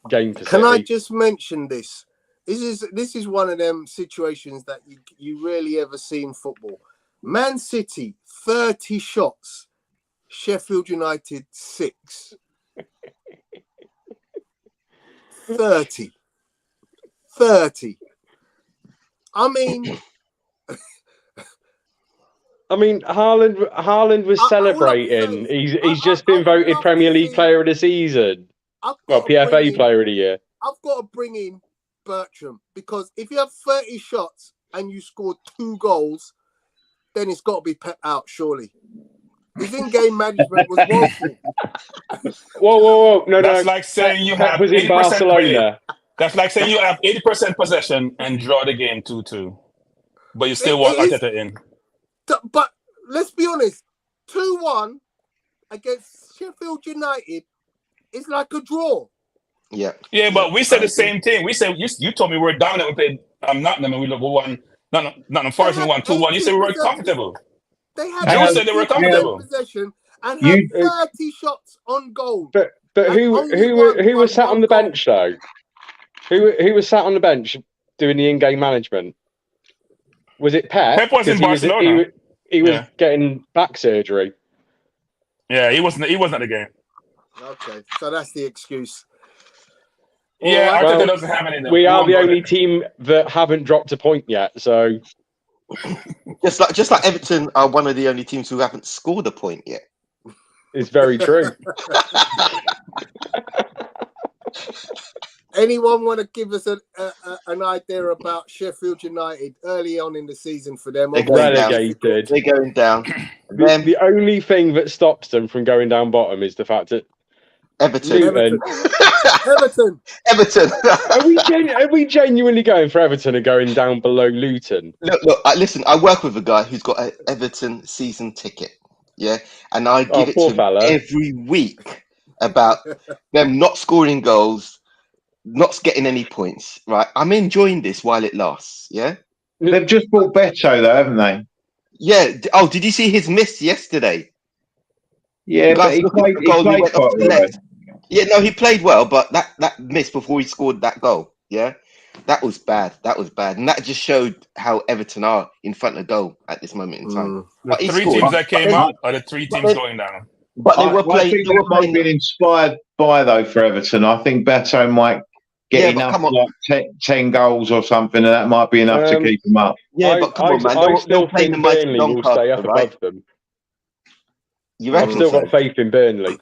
game for Can City. I just mention this? This is one of them situations that you rarely ever see in football. Man City, 30 shots. Sheffield United, 6. 30. I mean, Haaland was celebrating. He's just been voted Premier League Player of the Season. PFA Player of the Year. I've got to bring in Bertram because if you have 30 shots and you score 2 goals, then it's got to be Pep out, surely. His in-game management was woeful. Whoa. No. That's like saying you have was in 80% Barcelona. That's like saying you have 80% possession and draw the game 2-2. But you still want Arteta in. But let's be honest, 2-1 against Sheffield United is like a draw. Yeah. Yeah, but we said the same thing. We said you told me we were dominant. We played Nottingham and we won. Nottingham Forest, we won 2-1. You said we were comfortable. They had You said they were comfortable. possession and had 30 shots on goal. But who was sat on the bench though? Who was sat on the bench doing the in-game management? Was it Pep? Pep was in Barcelona. He was getting back surgery. Yeah, he wasn't at the game. Okay, so that's the excuse. Yeah, Well, Arteta doesn't have any. We are the only team that haven't dropped a point yet, so Just like Everton are one of the only teams who haven't scored a point yet. it's very true. Anyone want to give us an idea about Sheffield United early on in the season for them? They're going down. Relegated. They're going down. The only thing that stops them from going down bottom is the fact that Everton. Luton Everton. Everton. Are we genuinely going for Everton and going down below Luton? Look, listen, I work with a guy who's got an Everton season ticket. Yeah. And I give it to poor him fella. every week about them not scoring goals, not getting any points. Right. I'm enjoying this while it lasts. Yeah. They've just bought Beto, though, haven't they? Yeah. Oh, did you see his miss yesterday? Yeah, Guys, but he look at played, the he goal, he played went off quite to the well. left. Yeah, no, he played well, but that miss before he scored that goal, yeah, that was bad. That was bad, and that just showed how Everton are in front of goal at this moment in time. The But he three scored. teams that came But up are the three teams then- going down. But they were I playing. think They were that might playing. be inspired by, though, for Everton. I think Beto might get Yeah, but enough, come on. like 10 goals or something, and that might be enough to keep them up. Yeah, but come on, man. They I were still playing the think mighty Burnley will stay Doncaster, up right? above them. You I've reckon still so? got faith in Burnley.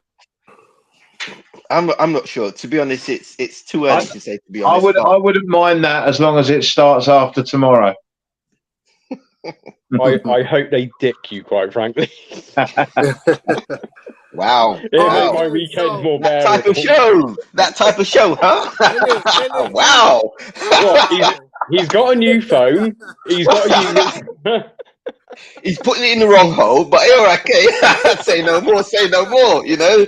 I'm not sure. To be honest, it's too early to say. To be I honest, I wouldn't mind that as long as it starts after tomorrow. I hope they dick you, quite frankly. wow, It wow. made my weekend more That type bearable. of show. That type of show, huh? Innit? Wow. What, he's got a new phone. He's got a He's putting it in the wrong hole, but you're okay. Say no more, say no more, you know?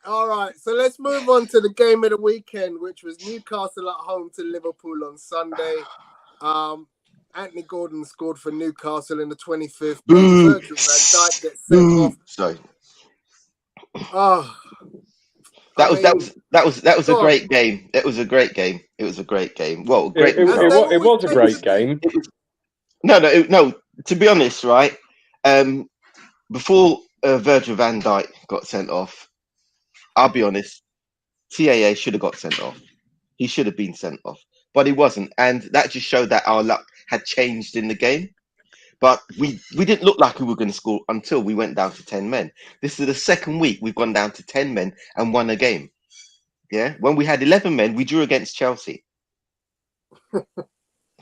All right, so let's move on to the game of the weekend, which was Newcastle at home to Liverpool on Sunday. Anthony Gordon scored for Newcastle in the 25th. Boo. Virgil van Dijk gets sent off. Sorry. Oh, That was a go on. great game. It was a great game. It was a great game. Well, great It result. was a great game. No. To be honest, right? Before Virgil van Dijk got sent off, I'll be honest, TAA should have got sent off. He should have been sent off, but he wasn't, and that just showed that our luck had changed in the game. But we didn't look like we were going to score until we went down to 10 men. This is the second week we've gone down to 10 men and won a game. Yeah, when we had 11 men, we drew against Chelsea.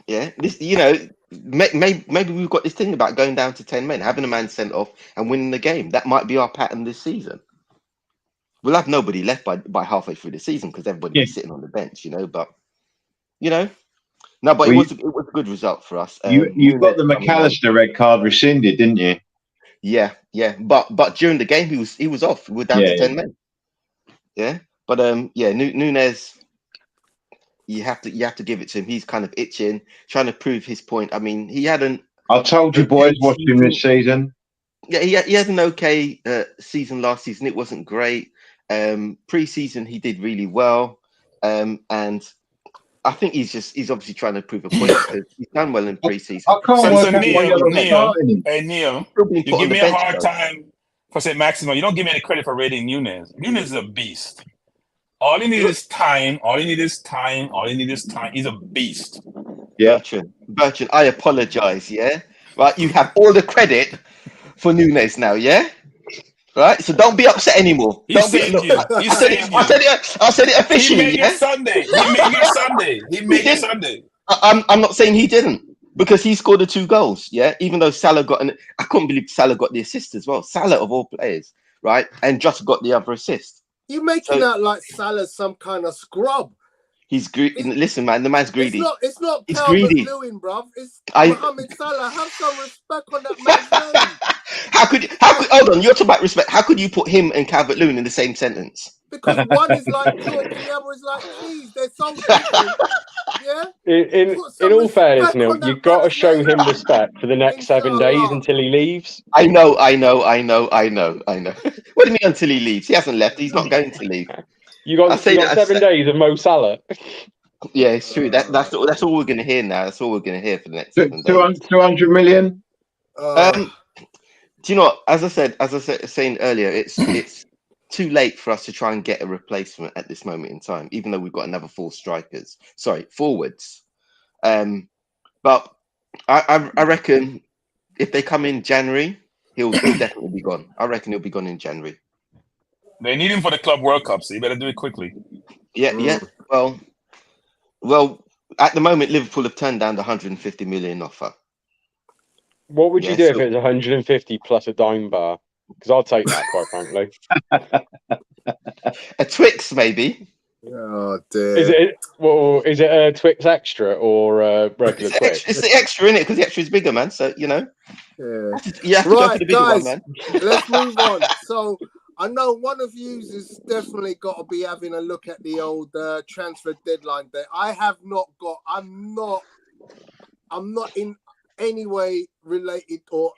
Yeah, this, you know, maybe we've got this thing about going down to 10 men, having a man sent off and winning the game. That might be our pattern this season. We'll have nobody left by halfway through the season because everybody will be sitting on the bench, you know. But you know, no, but it was a good result for us. You got the McAllister red card rescinded, didn't you? Yeah. But during the game he was off. We were down to 10 men. Yeah, but Núñez. You have to give it to him. He's kind of itching, trying to prove his point. I mean, he hadn't. I told you, boys, watch him this season. Yeah, he had an okay season last season. It wasn't great. Pre-season he did really well, and I think he's obviously trying to prove a point because he's done well in pre-season. I can't So work out Neil, why you're not starting him. hey Neil, Still being you put on give the me a bench, hard though. time for St. Maximo. You don't give me any credit for rating Núñez. Núñez is a beast. All you need is time. All you need is time. All you need is time. He's a beast. Yeah. Bertrand, I apologize. Yeah, right. You have all the credit for Núñez now. Yeah, right. So don't be upset anymore. He Don't be. saved Look, you. I He said saved it. you. I said it He officially. made your Yeah. Sunday. He made your Sunday. He made your Sunday. I'm not saying he didn't because he scored the 2 goals. Yeah, even though Salah I couldn't believe Salah got the assist as well. Salah of all players, right? And just got the other assist. you're making out like Salah's some kind of scrub. He's greedy. Listen, man, the man's greedy. It's not He's Calvert-Lewin, greedy. bruv. It's I- Mohamed Salah. Have some respect on that man's name. How could hold on? You're talking about respect. How could you put him and Calvert-Lewin in the same sentence? Because one is like chalk and the other is like cheese. They're so different. Yeah? In Put some all fairness, respect Neil, on that you've got to man's show name. him respect for the next 7 days Inshallah. until he leaves. I know. What do you mean until he leaves? He hasn't left. He's not going to leave. You got, I say you got that- 7 days of Mo Salah. Yeah, it's true. That's all we're going to hear now. That's all we're going to hear for the next 7 days. 200 million? Do you know what? As I said, saying earlier, it's too late for us to try and get a replacement at this moment in time, even though we've got another 4 forwards. But I reckon if they come in January, he'll definitely be gone. I reckon he'll be gone in January. They need him for the Club World Cup, so you better do it quickly. Yeah. Well, at the moment, Liverpool have turned down the 150 million offer. What would you Yeah, do if so- it was 150 plus a dime bar? Because I'll take that, quite frankly. A Twix, maybe. Oh dear. Is it a Twix extra or a regular It's, Twix? it's the extra in it because the extra is bigger, man. So Yeah. you have to go for Right, the bigger guys. one, man. Let's move on. So I know one of you has definitely got to be having a look at the old transfer deadline day. I have not got. I'm not in any way related or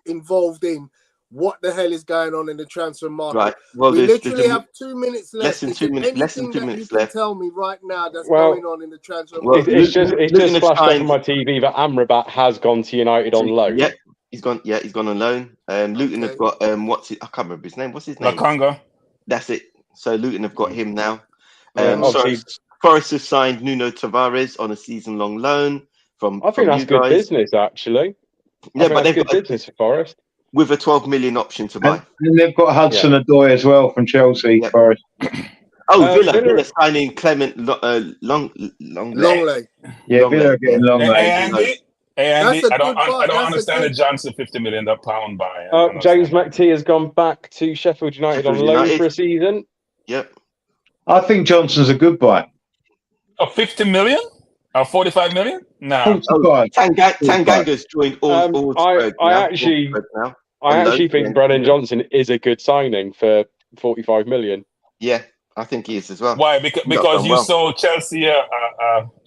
involved in what the hell is going on in the transfer market. Right. Well, We there's literally have 2 minutes left. less than Is 2 there minutes. Less than anything 2 that minutes you left. can tell me right now that's Well, going on in the transfer well, market? It's just Luton have flashed up signed- on my TV that Amrabat has gone to United on loan. Yeah, he's gone. Yeah, he's gone on loan. Luton have Okay. got I can't remember his name. What's his name? Nakanga. That's it. So Luton have got him now. Obviously- Forest has signed Nuno Tavares on a season-long loan from. I think from that's you good guys. business, actually. Yeah, but they've good got business for Forest. with a 12 million option to buy. And they've got Hudson-Odoi as well from Chelsea. Yeah. Forest. Oh, Villa- Villa signing Clement Longley. Longley. Yeah, Long Villa leg, are getting yeah. long Hey, legs. Andy. Hey, Andy. That's a I don't good buy. That's a understand the good- Johnson £50 million pound buy. I don't James understand. McTee has gone back to Sheffield United Sheffield on loan United. for a season. Yep. I think Johnson's a good buy. Oh, 50 million? Or 45 million? No. 45. Tanganga's joined all I actually think Brennan Johnson is a good signing for 45 million. Yeah, I think he is as well. Why? Because done you well. sold Chelsea a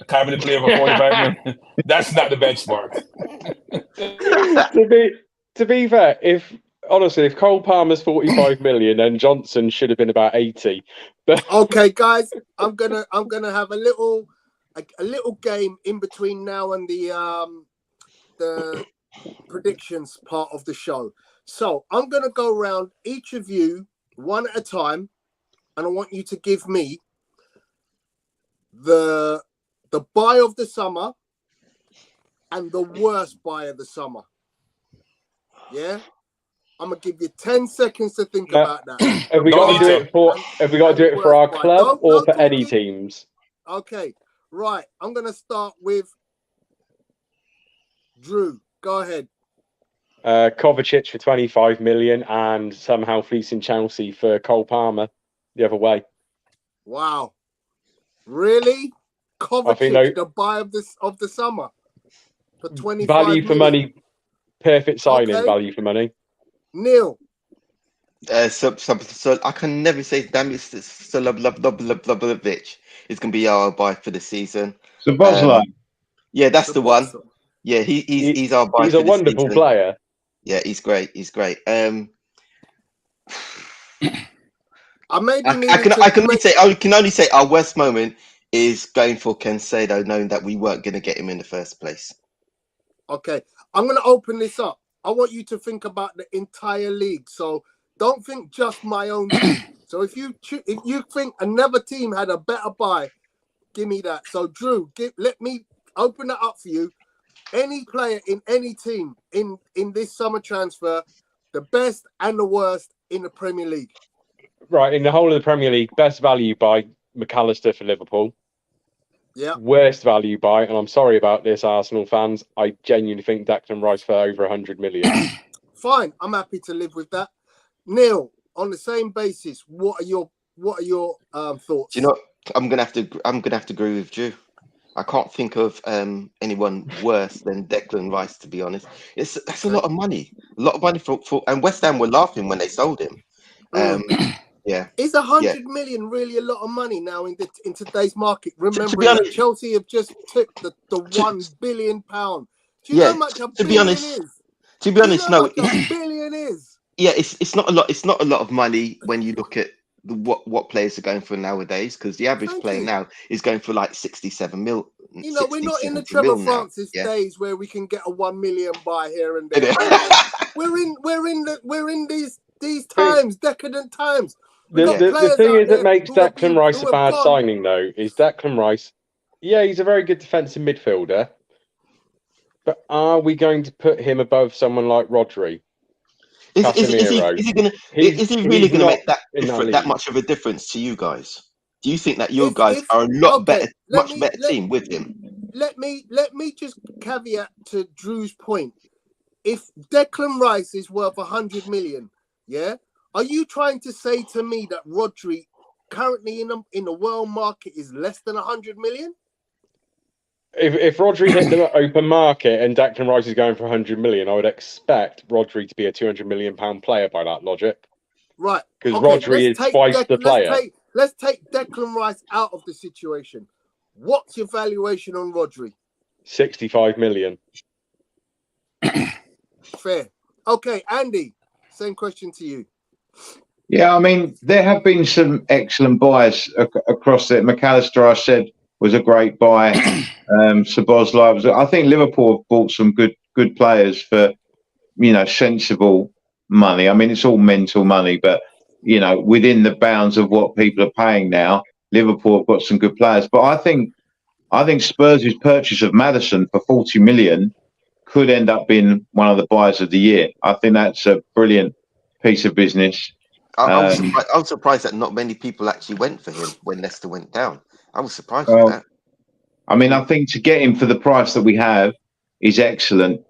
cabinet player for 45 million? That's not the benchmark. to be fair, if Cole Palmer's 45 million, then Johnson should have been about 80. But Okay, guys, I'm gonna have a little game in between now and the predictions part of the show. So I'm gonna go around each of you one at a time, and I want you to give me the buy of the summer and the worst buy of the summer. Yeah, I'm gonna give you 10 seconds to think about that. have we got to do it for our club or for any teams? Okay, right. I'm gonna start with Drew. Go ahead. Kovacic for 25 million and somehow fleecing Chelsea for Cole Palmer the other way. Wow, really? Kovacic, the buy of the summer for 25 value for million. money, perfect signing. Okay. Value for money. Neil. So I can never say damn it. Solovic is going to be our buy for the season. So Bosley. Yeah, that's the one. Yeah, he's our buy. He's for a the wonderful season. player. Yeah, he's great. He's great. I can only say our worst moment is going for Caicedo, knowing that we weren't going to get him in the first place. Okay, I'm going to open this up. I want you to think about the entire league. So don't think just my own team. So if you think another team had a better buy, give me that. So Drew, let me open that up for you. Any player in any team in this summer transfer, the best and the worst in the Premier League. Right, in the whole of the Premier League, best value by McAllister for Liverpool. Yeah. Worst value by, and I'm sorry about this, Arsenal fans, I genuinely think Declan Rice for over 100 million. Fine, I'm happy to live with that. Neil, on the same basis, what are your thoughts? Do you know? I'm gonna have to agree with Drew. I can't think of anyone worse than Declan Rice, to be honest. That's a lot of money. A lot of money for and West Ham were laughing when they sold him. Yeah. Is 100 million really a lot of money now in today's market? Remember, to be honest, that Chelsea have just took the £1 billion. Do you know how much a billion is? To be honest, no. A billion is. Yeah, it's not a lot. It's not a lot of money when you look at what players are going for nowadays, because the average player now is going for like 67 mil. You know, we're not in the Trevor Francis days where we can get a 1 million buy here and there. we're in these times, decadent times. The thing is that makes Declan Rice a bad signing, though, is Declan Rice. Yeah, he's a very good defensive midfielder, but are we going to put him above someone like Rodri? Is he really going to make that much of a difference to you guys? Do you think that your guys are a lot better, much better team with him? Let me just caveat to Drew's point. If Declan Rice is worth 100 million, yeah, are you trying to say to me that Rodri currently in the world market is less than 100 million? If Rodri hit the open market and Declan Rice is going for 100 million, I would expect Rodri to be a 200 million pound player by that logic. Right. Because Rodri is twice the player. Let's take Declan Rice out of the situation. What's your valuation on Rodri? 65 million. Fair. Okay, Andy, same question to you. Yeah, I mean, there have been some excellent buys across it. McAllister, I said, was a great buy. Szoboszlai was. I think Liverpool have bought some good players for, sensible money. I mean, it's all mental money, but within the bounds of what people are paying now, Liverpool have got some good players. But I think Spurs' purchase of Maddison for 40 million could end up being one of the buys of the year. I think that's a brilliant piece of business. I was surprised that not many people actually went for him when Leicester went down. I was surprised with that. I mean, I think to get him for the price that we have is excellent,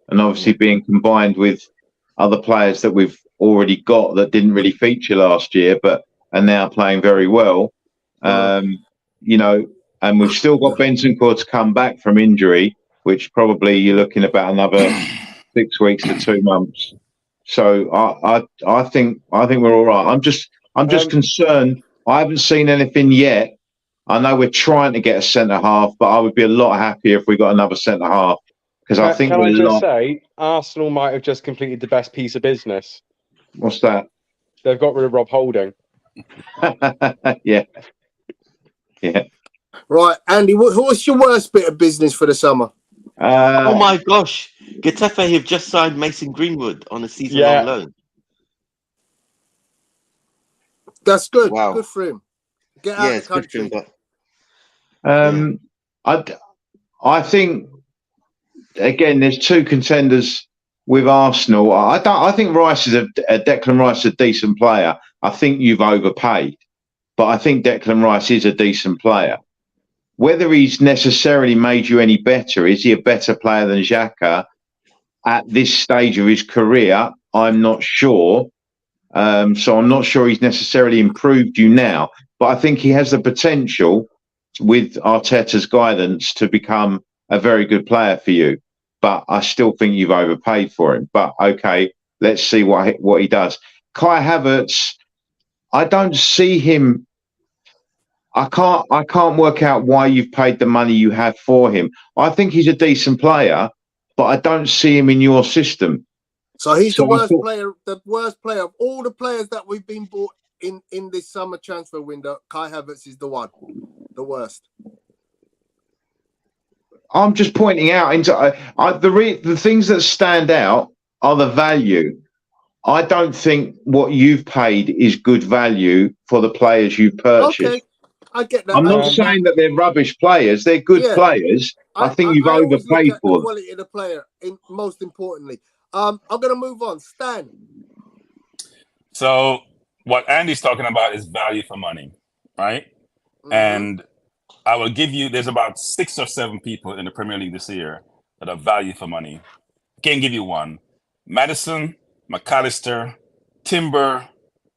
and obviously being combined with other players that we've already got that didn't really feature last year, but are now playing very well. And we've still got Bentancur to come back from injury, which probably you're looking about another 6 weeks to 2 months. So I think we're all right. I'm just concerned. I haven't seen anything yet. I know we're trying to get a centre half, but I would be a lot happier if we got another centre half, because I think say Arsenal might have just completed the best piece of business. What's that? They've got rid of Rob Holding. Yeah. Right, Andy, what's your worst bit of business for the summer? Oh my gosh, Getafe have just signed Mason Greenwood on a season-long loan. That's good. Wow. Good for him. Get out of the country. Good for him, I think again, there's two contenders with Arsenal. I think Declan Rice is a decent player. I think you've overpaid, but I think Declan Rice is a decent player. Whether he's necessarily made you any better, is he a better player than Xhaka at this stage of his career? I'm not sure. So I'm not sure he's necessarily improved you now, but I think he has the potential with Arteta's guidance to become a very good player for you. But I still think you've overpaid for him. But okay, let's see what he does. Kai Havertz, I don't see him. I can't work out why you've paid the money you have for him. I think he's a decent player, but I don't see him in your system. So he's the worst player of all the players that we've been bought in this summer transfer window. Kai Havertz is the worst. I'm just pointing out the things that stand out are the value. I don't think what you've paid is good value for the players you've purchased. Okay, I get that. I'm not saying that they're rubbish players. They're good players. I think you've overpaid for them. Quality of the player, most importantly. I'm going to move on. Stan. So what Andy's talking about is value for money, right? Mm-hmm. And I will give you, there's about 6 or 7 people in the Premier League this year that are value for money. Can't give you one. Maddison, McAllister, Timber,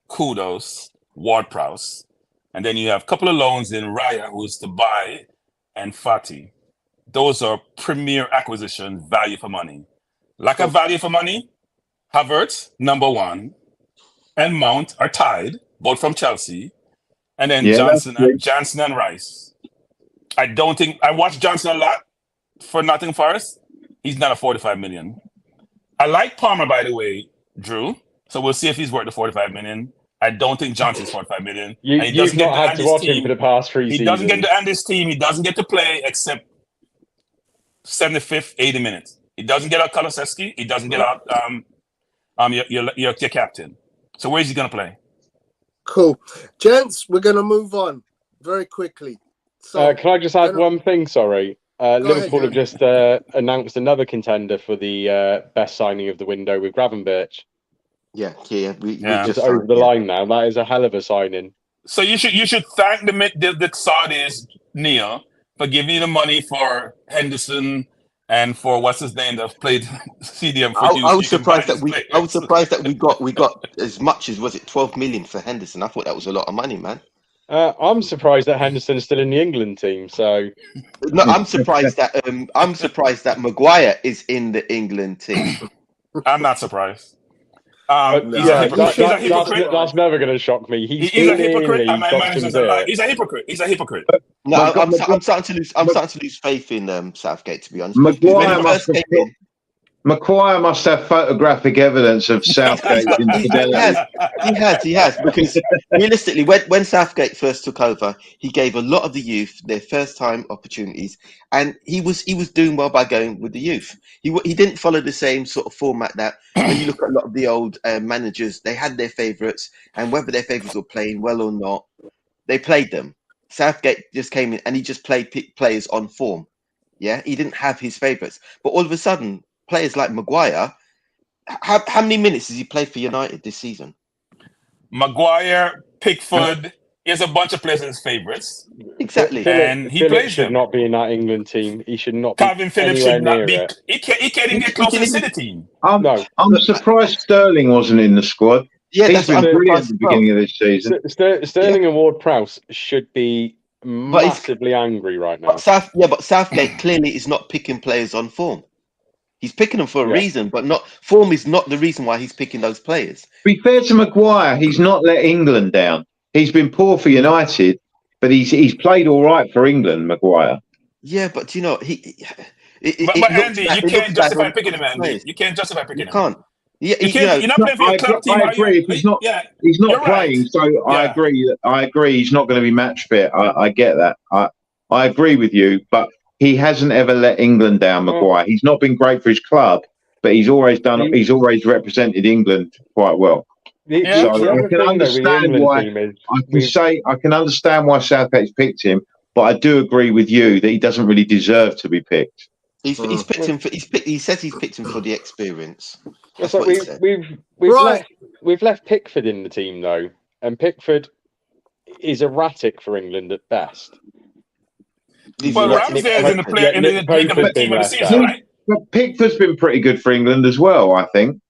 Kudos, Ward-Prowse. And then you have a couple of loans in Raya, who's to buy, and Fati. Those are premier acquisition, value for money. Lack of value for money, Havertz, number 1, and Mount are tied, both from Chelsea. And then Johnson and Rice. I don't think I watched Johnson a lot for Nottingham Forest. He's not a 45 million. I like Palmer, by the way, Drew. So we'll see if he's worth the 45 million. I don't think Johnson's 45 million. You've not had to watch him for the past 3 seasons. He doesn't get to Andy's team. He doesn't get to play except 75th, 80 minutes. He doesn't get out Kulusevski. He doesn't get out your captain. So where's he going to play? Cool. Gents, we're going to move on very quickly. So, can I just add one thing? Sorry. Liverpool have just announced another contender for the best signing of the window with Gravenberch. Yeah. We just over the line now. That is a hell of a signing. So you should thank the Saudis, Neil, for giving you the money for Henderson and for what's his name that played CDM for you. I was surprised that we got as much as, was it 12 million for Henderson? I thought that was a lot of money, man. I'm surprised that Henderson's still in the England team. So No, I'm surprised that Maguire is in the England team. I'm not surprised. yeah, He's a hypocrite. that's never going to shock me. He's a hypocrite, and my man doesn't lie. He's a hypocrite. He's a hypocrite. No, I'm starting to lose faith in Southgate, to be honest. Maguire must have photographic evidence of Southgate's infidelity. He has, because realistically, when Southgate first took over, he gave a lot of the youth their first time opportunities, and he was doing well by going with the youth. He didn't follow the same sort of format that when you look at a lot of the old managers, they had their favourites, and whether their favourites were playing well or not, they played them. Southgate just came in and he just played players on form. Yeah, he didn't have his favourites, but all of a sudden, players like Maguire, how many minutes has he played for United this season? Maguire, Pickford, he has a bunch of players as favourites. Exactly. And he plays should them. not be in that England team. He should not be. Calvin Phillips should not be. He can't even get close to the City team. I'm surprised Sterling wasn't in the squad. Yeah, He's been brilliant at the beginning of this season. Sterling and Ward-Prowse should be massively angry right now. But Southgate clearly is not picking players on form. He's picking them for a reason, but form is not the reason why he's picking those players. To be fair to Maguire, he's not let England down. He's been poor for United, but he's played all right for England, Maguire. Yeah, but you know But Andy, you can't justify picking him, Andy. You can't justify picking him. You can't. Yeah, you're not playing for your club team. I agree. If he's not playing, right. So I agree. I agree. He's not going to be match fit. I get that. I agree with you, but he hasn't ever let England down, Maguire. He's not been great for his club, but he's always represented England quite well. So I can understand why. I can understand why Southgate's picked him, but I do agree with you that he doesn't really deserve to be picked. He's picked him for. He says he's picked him for the experience. That's what we've left Pickford in the team though, and Pickford is erratic for England at best. Well, Ramsdale's in the player in the team of the season, right? But Pickford's been pretty good for England as well, I think.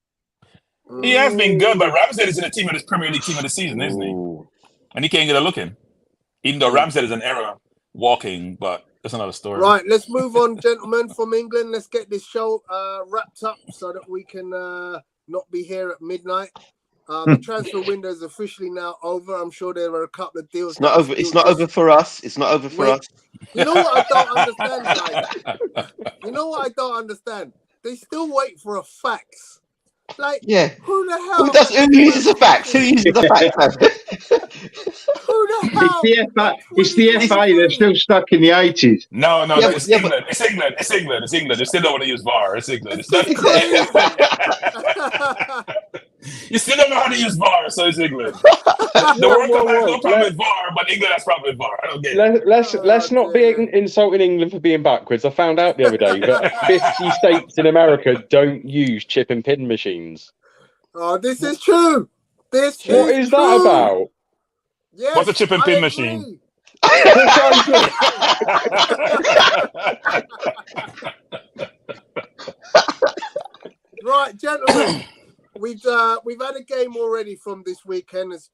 He has been good, but Ramsdale is in the team of this Premier League team of the season, isn't he? And he can't get a look in. Even though Ramsdale is an error walking, but that's another story. Right, let's move on, gentlemen, from England. Let's get this show wrapped up so that we can not be here at midnight. The transfer window is officially now over. I'm sure there are a couple of deals. It's not over. It's not over for us. It's not over for us. You know what I don't understand, guys? You know what I don't understand? They still wait for a fax. Like, who the hell? Who uses a fax? Who uses a fax? Who the hell? It's the FA. They're still stuck in the 80s. No, it's England. It's England. It's England. It's England. They still don't want to use VAR. It's England. It's not. You still don't know how to use VAR, so it's England. The World Cup has no problem with VAR, but England has problem with VAR. I don't get it. Let's not be insulting England for being backwards. I found out the other day that 50 states in America don't use chip and pin machines. Oh, this is true. What is that about? Yes, what's a chip and pin machine? Right, gentlemen. We've had a game already from this weekend has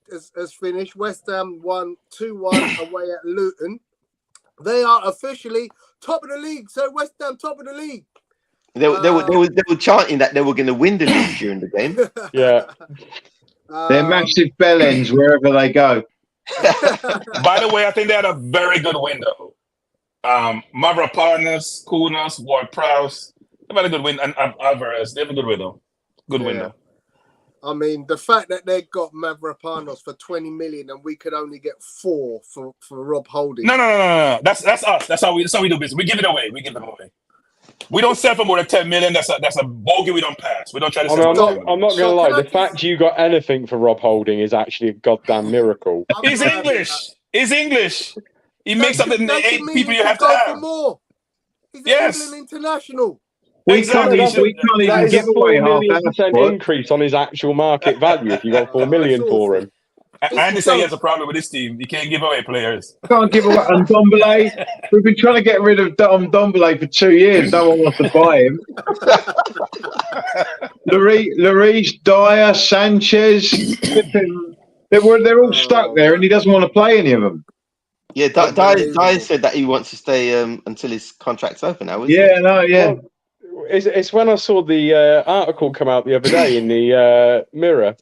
finished. West Ham won 2-1 away at Luton. They are officially top of the league. So West Ham top of the league. They were chanting that they were going to win the league during the game. Yeah. They're massive bellends wherever they go. By the way, I think they had a very good window. Mavropanos, Kunos, Ward-Prowse. They've had a good win, and Alvarez. They have a good window. Good window. I mean, the fact that they got Mavropanos for 20 million and we could only get 4 for Rob Holding. No. That's us. That's how we do business. We give it away. We don't sell for more than 10 million. That's a bogey we don't pass. We don't try to sell. I'm not going to lie. The fact you got anything for Rob Holding is actually a goddamn miracle. He's English. He makes up the 8 people you have to have. For more. He's England international. We can't even give away half an increase on his actual market value if you got 4 million for him. Andy say he has a problem with this team. He can't give away players. Can't give away Ndombele. We've been trying to get rid of Ndombele for 2 years. No one wants to buy him. Lloris, Dyer, Sanchez. They're all stuck there, and he doesn't want to play any of them. Yeah, Unbelievable. Dyer said that he wants to stay until his contract's over now, isn't Yeah, no, yeah. Well, it's when I saw the article come out the other day in the Mirror.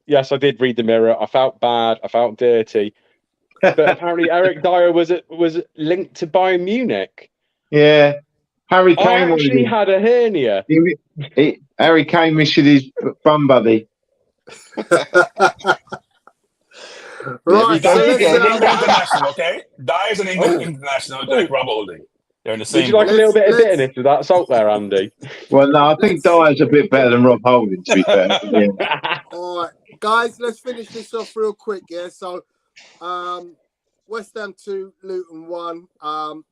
Yes, I did read the Mirror. I felt bad. I felt dirty. But apparently, Eric Dyer was linked to Bayern Munich. Yeah. Harry I Kane actually had a hernia. Harry Kane missed his bum buddy. Right, so Dyer's let's, an England international, okay? Dyer's an England international, like Rob Holding. They're in the Would same you like a group. little bit of let's- bitterness with that salt there, Andy? Well, no, I think Dyer's a bit better than Rob Holding, to be fair. Yeah. all right, guys, let's finish this off real quick. Yeah, so West Ham 2, Luton 1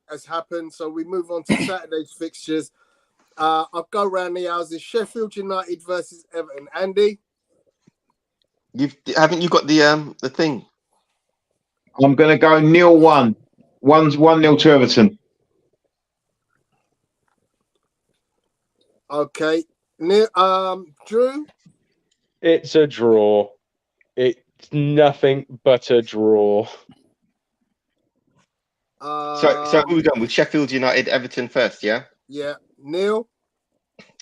has happened. So we move on to Saturday's fixtures. I'll go around the houses. Sheffield United versus Everton. Andy? Haven't you got the thing? I'm going to go 0-1. 1-0 to Everton. Okay. Drew? It's a draw. It's nothing but a draw. So who we going with? Sheffield United, Everton first, yeah? Yeah. Neil?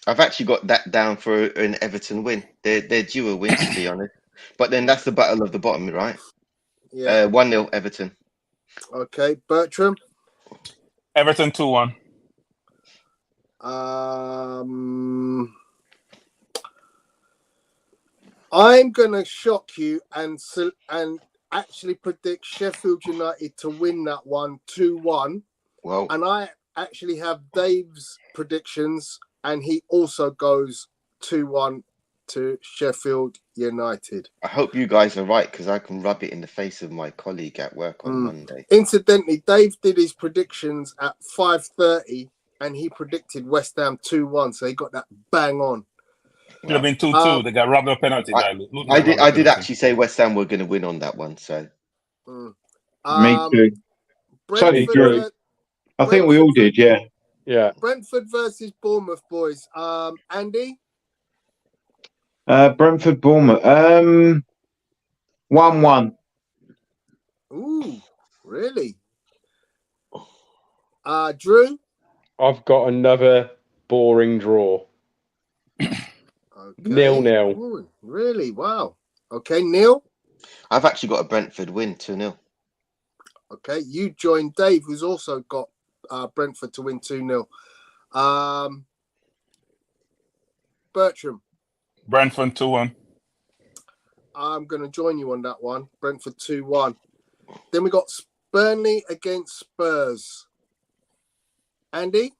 I've actually got that down for an Everton win. They're due a win, to be honest. But then that's the battle of the bottom, right? Yeah. 1-0 Everton. Okay. Bertram? Everton 2-1. I'm gonna shock you and actually predict Sheffield United to win that one 2-1. Well, And I actually have Dave's predictions, and he also goes 2-1 to Sheffield United. I hope you guys are right because I can rub it in the face of my colleague at work on Monday. Incidentally, Dave did his predictions at 5:30, and he predicted West Ham 2-1, so he got that bang on. Could have been 2-2. They got robbed of a penalty. I did actually say West Ham were going to win on that one. So Me too. Totally Brentford, true. I think we all did, yeah. Yeah. Brentford versus Bournemouth, boys. Andy? Brentford, Bournemouth. 1-1. Ooh, really? Drew? I've got another boring draw. Okay. 0-0. Ooh, really? Wow. Okay, Neil? I've actually got a Brentford win 2-0. Okay, you joined Dave, who's also got Brentford to win 2-0. Bertram? Brentford 2-1. I'm going to join you on that one. Brentford 2-1. Then we got Burnley against Spurs. Andy?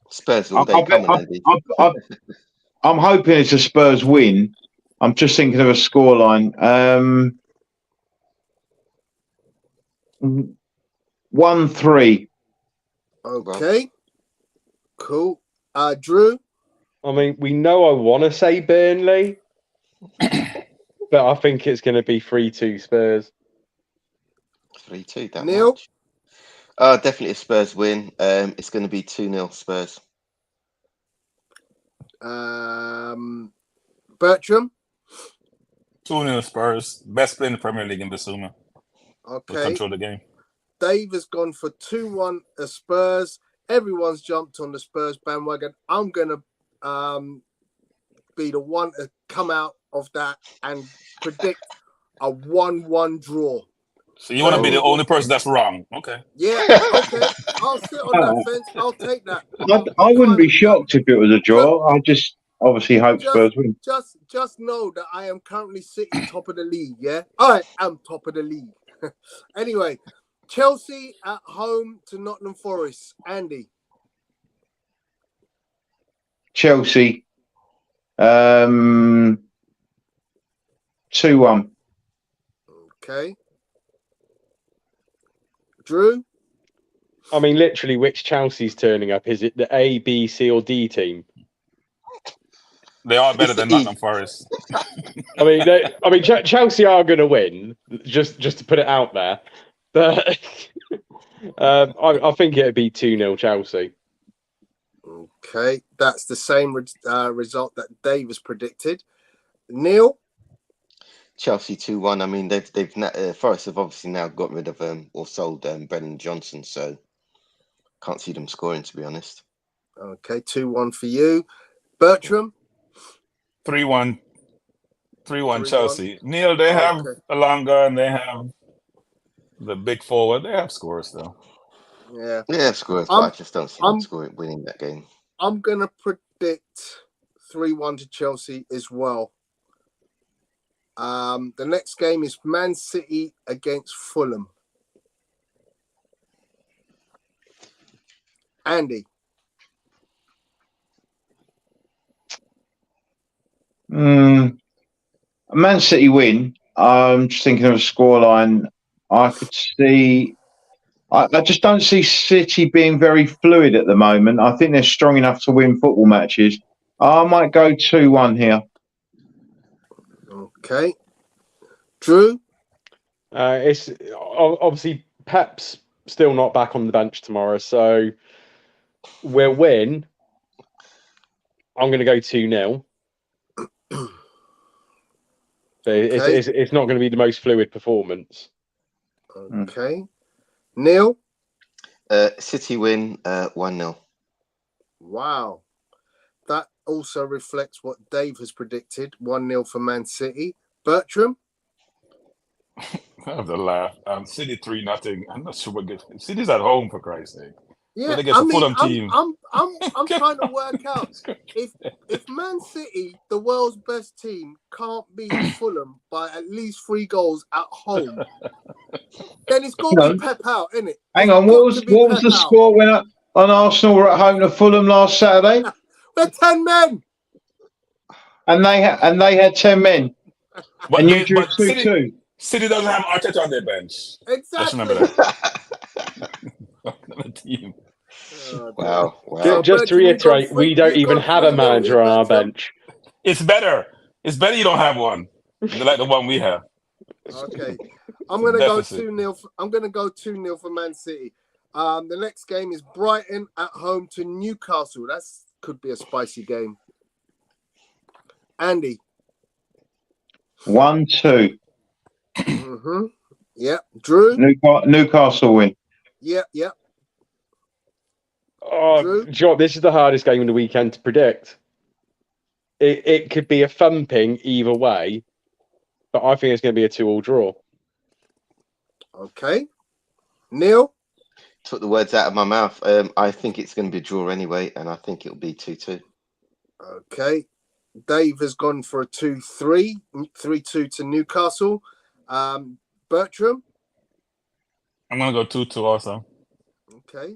Spurs all day. Come on, Andy. I'm hoping it's a Spurs win. I'm just thinking of a scoreline. 1-3. Okay. Cool. Drew? I mean, we know I want to say Burnley, but I think it's going to be 3-2 Spurs. 3-2. That Neil? much. Definitely a Spurs win. It's going to be 2-0 Spurs. Bertram? 2-0 Spurs. Best player in the Premier League in Basuma. Will Okay. control the game. Dave has gone for 2-1 Spurs. Everyone's jumped on the Spurs bandwagon. I'm going to be the one to come out of that and predict a 1-1 draw. So you want to be the only person that's wrong. Okay. Yeah, okay. I'll sit on that fence. I'll take that. I wouldn't be shocked if it was a draw. I just obviously hope Spurs win. Just know that I am currently sitting top of the league, yeah? I am top of the league. Anyway, Chelsea at home to Nottingham Forest. Andy? Chelsea. 2-1. Okay. Drew? I mean, literally, which Chelsea's turning up? Is it the A, B, C, or D team? They are better than Nottingham Forest. I mean, Chelsea are going to win. Just to put it out there, but I think it'd be 2-0 Chelsea. Okay, that's the same result that Dave has predicted. Neil? Chelsea 2-1. I mean, Forest have obviously now got rid of or sold Brennan Johnson, so can't see them scoring, to be honest. Okay, 2-1 for you, Bertram. 3-1. 3-1 3-1. Chelsea. Neil, they have Okay. Alanga and they have the big forward. They have scores though. Yeah. Yeah, scores, but I just don't see them winning that game. I'm gonna predict 3-1 to Chelsea as well. The next game is Man City against Fulham. Andy. Man City win. I'm just thinking of a scoreline. I could see. I just don't see City being very fluid at the moment. I think they're strong enough to win football matches. I might go 2-1 here. Okay. Drew? It's obviously Pep's still not back on the bench tomorrow, so we'll win. I'm going to go 2-0. So Okay. it's not going to be the most fluid performance. Okay. Neil? City win 1-0. Wow. That also reflects what Dave has predicted. 1-0 for Man City. Bertram? I have to laugh. City 3-0. I'm not sure what good. City's at home, for Christ's sake. Yeah, Against a Fulham team. I'm trying to work out if Man City, the world's best team, can't beat Fulham by at least 3 goals at home, then it's got to be Pep out, isn't it? Hang on, what was the score when on Arsenal were at home to Fulham last Saturday? We're 10 men, and they had 10 men, But and you drew 2-2. City doesn't have Arteta on their bench. Just exactly. remember that. Another team. Wow. Just to reiterate, we don't even have a manager on our bench. It's better. It's better you don't have one. Like the one we have. Okay. I'm gonna go 2-0. I'm gonna go 2-0 for Man City. The next game is Brighton at home to Newcastle. That could be a spicy game. Andy. 1-2. Mm-hmm. Yeah. Drew. Newcastle win. Yeah. Oh, John, this is the hardest game of the weekend to predict. It could be a thumping either way, but I think it's going to be a 2-2 draw. Okay. Neil? Took the words out of my mouth. I think it's going to be a draw anyway, and I think it'll be 2-2. Okay. Dave has gone for a 2-3, 3-2 to Newcastle. Bertram? I'm going to go 2-2 also. Okay.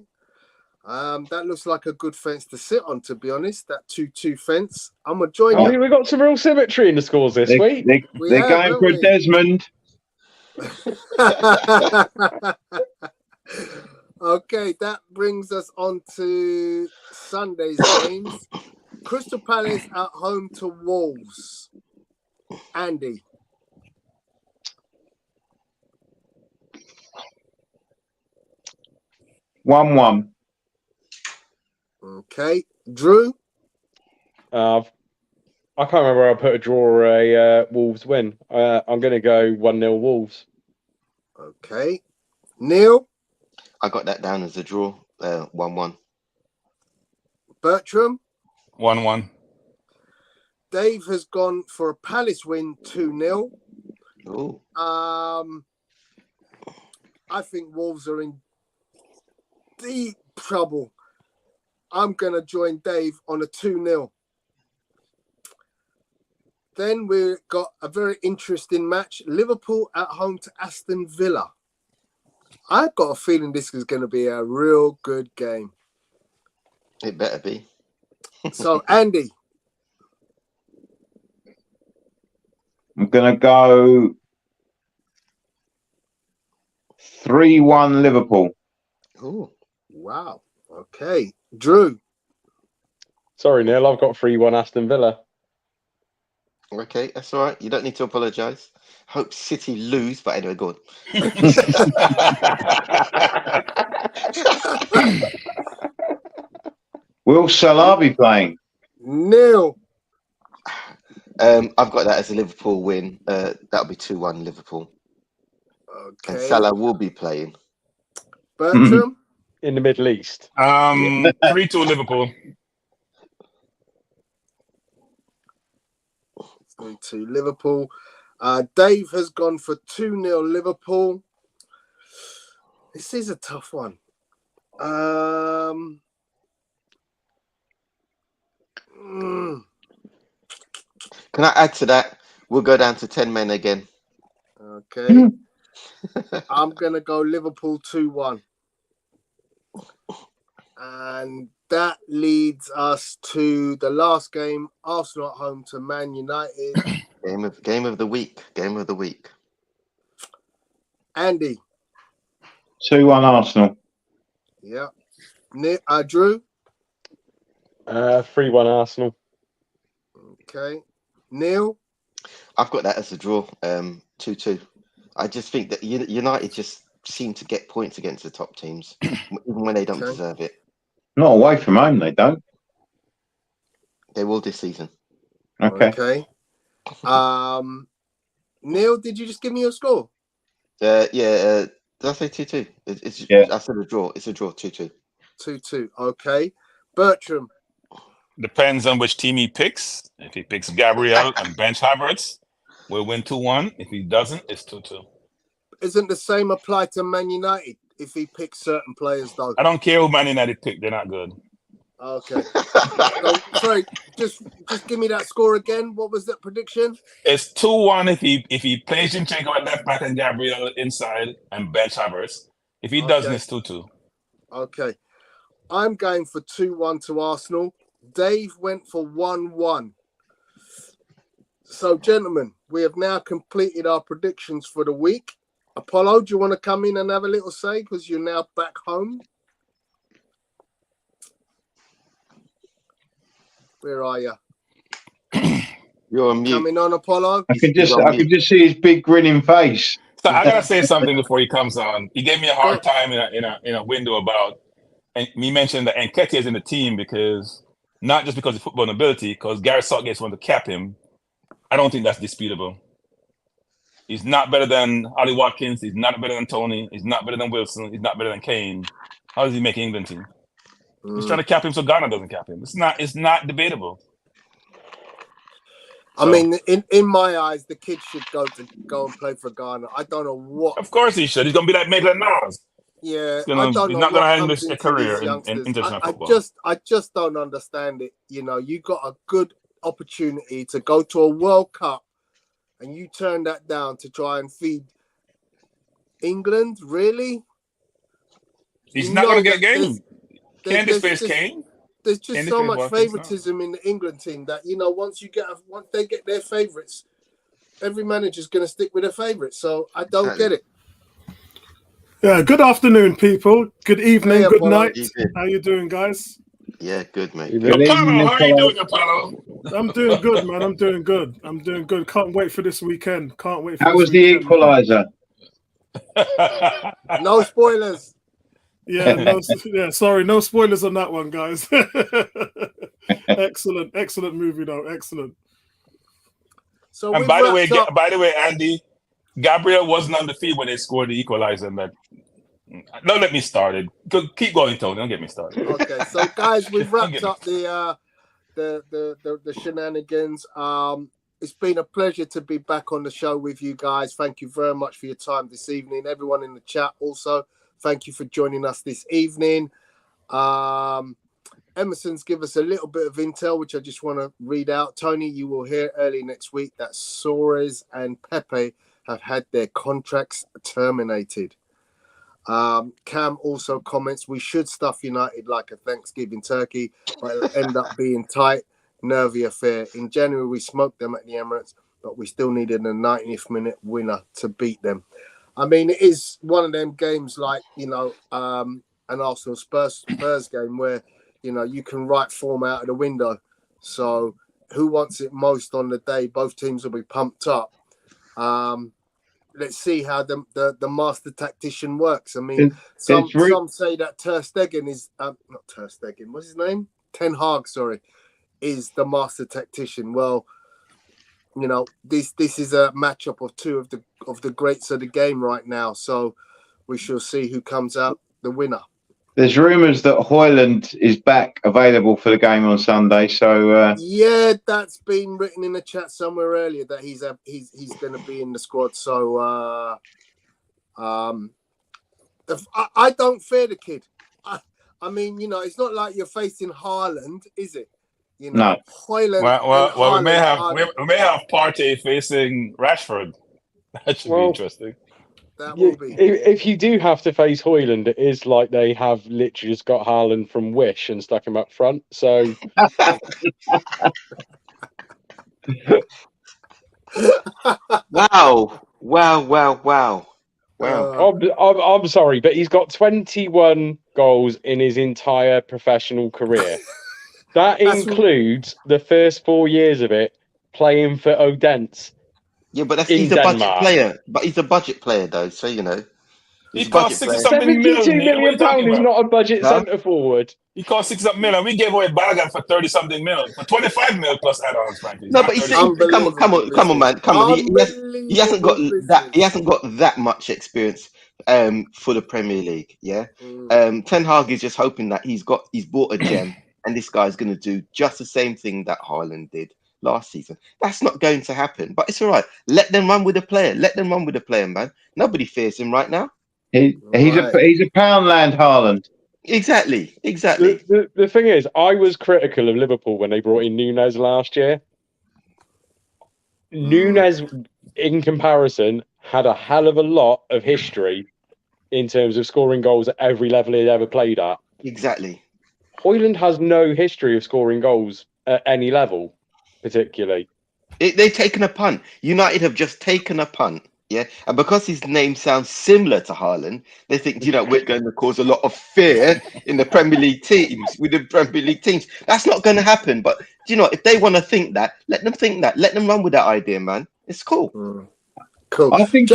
That looks like a good fence to sit on, to be honest. That 2-2 fence. I'm going to join you. We've got some real symmetry in the scores this week. They're going for Desmond. Okay, that brings us on to Sunday's games. Crystal Palace at home to Wolves. Andy. One. Okay. Drew? I can't remember where I put a draw or a Wolves win. I'm going to go 1-0 Wolves. Okay. Neil? I got that down as a draw, 1-1. Bertram? 1-1. Dave has gone for a Palace win, 2-0. Oh. I think Wolves are in deep trouble. I'm going to join Dave on a 2-0. Then we've got a very interesting match. Liverpool at home to Aston Villa. I've got a feeling this is going to be a real good game. It better be. So, Andy. I'm going to go 3-1 Liverpool. Oh. Wow. Okay. Drew. Sorry, Neil. I've got 3-1 Aston Villa. Okay, that's all right. You don't need to apologise. Hope City lose, but anyway, go on. Will Salah be playing? Neil. I've got that as a Liverpool win. That'll be 2-1 Liverpool. And Okay. Salah will be playing. Bertram? In the Middle East. 3-2 Liverpool. 3-2 Liverpool. Dave has gone for 2-0 Liverpool. This is a tough one. Can I add to that? We'll go down to 10 men again. Okay. I'm going to go Liverpool 2-1. And that leads us to the last game, Arsenal at home to Man United. Game of the week. Game of the week. Andy. 2-1 Arsenal. Yeah. Drew. 3-1 Arsenal. Okay. Neil. I've got that as a draw. 2-2. I just think that United just seem to get points against the top teams, even when they don't deserve it. Not away from home, they don't. They will this season. Okay. Neil, did you just give me your score? Did I say 2-2? Yeah. I said a draw. It's a draw, 2-2. 2-2. Okay. Bertram. Depends on which team he picks. If he picks Gabriel and bench Havertz, we'll win 2-1. If he doesn't, it's 2-2. Isn't the same apply to Man United if he picks certain players, though? I don't care who Man United pick. They're not good. Okay. So, sorry, just give me that score again. What was that prediction? It's 2-1 if he plays Zinchenko at left back and Gabriel inside and bench Havertz. If he doesn't, it's 2-2. Okay. I'm going for 2-1 to Arsenal. Dave went for 1-1. So, gentlemen, we have now completed our predictions for the week. Apollo, do you want to come in and have a little say because you're now back home? Where are you? You're on mute. Coming on, Apollo? I could just see his big grinning face. So I gotta say something before he comes on. He gave me a hard time in a window about, and me mentioned that Nketiah is in the team because not just because of football ability, because Gareth Southgate's wanted to cap him. I don't think that's disputable. He's not better than Ollie Watkins. He's not better than Tony. He's not better than Wilson. He's not better than Kane. How does he make England team? He's trying to cap him so Ghana doesn't cap him. It's not debatable. I mean, in my eyes, the kid should go and play for Ghana. I don't know what. Of course he should. He's gonna be like Maitland-Niles. Yeah, He's not gonna have a career in youngsters. international football. I just don't understand it. You know, you got a good opportunity to go to a World Cup, and you turn that down to try and feed England. Really? He's not gonna get a game. Can't displace Kane. There's just so much favoritism in the England team that, you know, once they get their favourites, every manager's going to stick with their favourites. So I don't get it. Yeah, good afternoon, people. Good evening, good night. How you doing, guys? Yeah, good, mate. Apollo, how are you doing, Apollo? I'm doing good, man. I'm doing good. Can't wait for this weekend. How was the equalizer? No spoilers. Sorry, no spoilers on that one, guys. Excellent movie, though. Excellent. So, and by the way, Andy, Gabriel wasn't on the field when they scored the equalizer. Don't let me start it. Keep going, Tony. Don't get me started. Okay, so guys, we've wrapped up the shenanigans. It's been a pleasure to be back on the show with you guys. Thank you very much for your time this evening. Everyone in the chat also. Thank you for joining us this evening. Emerson's give us a little bit of intel, which I just want to read out. Tony, you will hear early next week that Suarez and Pepe have had their contracts terminated. Cam also comments, we should stuff United like a Thanksgiving turkey, but it'll end up being tight, nervy affair. In January, we smoked them at the Emirates, but we still needed a 90th minute winner to beat them. I mean, it is one of them games like, you know, an Arsenal Spurs game where, you know, you can write form out of the window. So who wants it most on the day? Both teams will be pumped up. Let's see how the master tactician works. I mean, some say that Ter Stegen is not Ter Stegen. What's his name? Ten Hag, sorry, is the master tactician. Well, you know, this is a matchup of two of the greats of the game right now. So we shall see who comes out the winner. There's rumours that Højlund is back available for the game on Sunday. So yeah, that's been written in the chat somewhere earlier that he's going to be in the squad. So I don't fear the kid. I mean, you know, it's not like you're facing Haaland, is it? You know, no. Højlund. Well, we may have Partey facing Rashford. That should be interesting. That will be. If you do have to face Højlund, it is like they have literally just got Haaland from Wish and stuck him up front. So Wow. I'm sorry, but he's got 21 goals in his entire professional career. That includes the first 4 years of it playing for Odense. Yeah, but he's a budget player. But he's a budget player, though. So you know, he cost £60-something £72 million. million is not a budget centre forward. He cost $6 million. We gave away Balogun for $30-something million, for $25 million plus add-ons, frankly. No, but come on, man, come on. He hasn't got that. He hasn't got that much experience for the Premier League. Yeah, Ten Hag is just hoping that he's bought a gem, and this guy's going to do just the same thing that Haaland did last season. That's not going to happen, but it's all right. Let them run with the player. Let them run with the player, man. Nobody fears him right now. He's a Poundland Haaland. Exactly. The thing is, I was critical of Liverpool when they brought in Nunez last year. Nunez, in comparison, had a hell of a lot of history in terms of scoring goals at every level he'd ever played at. Exactly. Højlund has no history of scoring goals at any level, particularly. They've taken a punt. United have just taken a punt. Yeah, and because his name sounds similar to Haaland, they think, you know, we're going to cause a lot of fear in the Premier League teams, with the Premier League teams. That's not going to happen. But, you know, if they want to think that, let them think that. Let them run with that idea, man. It's cool. Cool. I think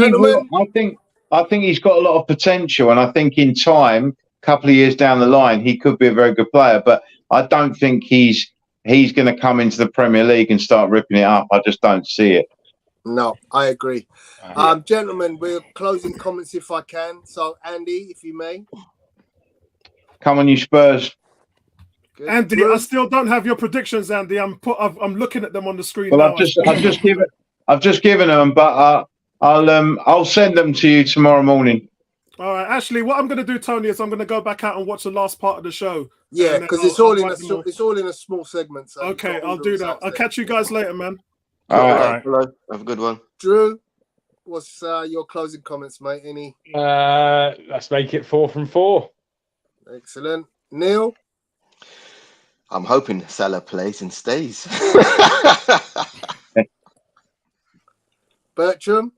I think he's got a lot of potential, and I think in time, a couple of years down the line, he could be a very good player. But I don't think he's going to come into the Premier League and start ripping it up. I just don't see it. No, I agree. Gentlemen, we're closing comments if I can. So, Andy, if you may. Come on, you Spurs. Good. Andy, I still don't have your predictions, Andy. I'm looking at them on the screen. Well, now. I've just given them, but I'll send them to you tomorrow morning. All right, Ashley. What I'm going to do, Tony, is I'm going to go back out and watch the last part of the show. Yeah, because it's all in a small segment. So okay, I'll do that. I'll catch you guys later, man. All right. Hello. Have a good one. Drew, what's your closing comments, mate? Any? Let's make it 4 from 4. Excellent. Neil? I'm hoping Salah plays and stays. Bertram?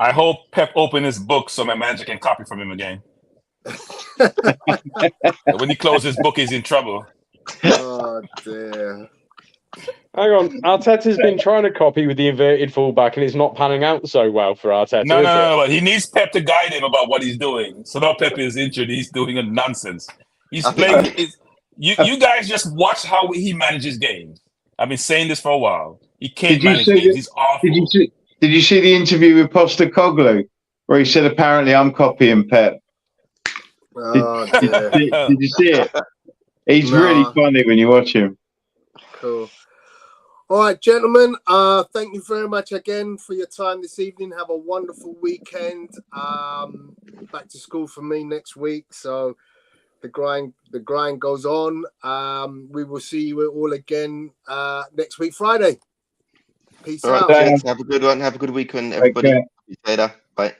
I hope Pep open his book so my manager can copy from him again. When he closes his book, he's in trouble. Oh, dear. Hang on, Arteta's been trying to copy with the inverted fullback, and it's not panning out so well for Arteta. No, but he needs Pep to guide him about what he's doing. So now Pep is injured, he's doing a nonsense. He's playing. You guys just watch how he manages games. I've been saying this for a while. He can't manage games. He's awful. Did you see the interview with Postecoglou where he said apparently I'm copying Pep? Oh, did you see it? He's really funny when you watch him. Cool. All right, gentlemen, thank you very much again for your time this evening. Have a wonderful weekend. Back to school for me next week, so the grind goes on. We will see you all again next week, Friday. Peace out. Right, have a good one. Have a good weekend, everybody. See you later. Bye.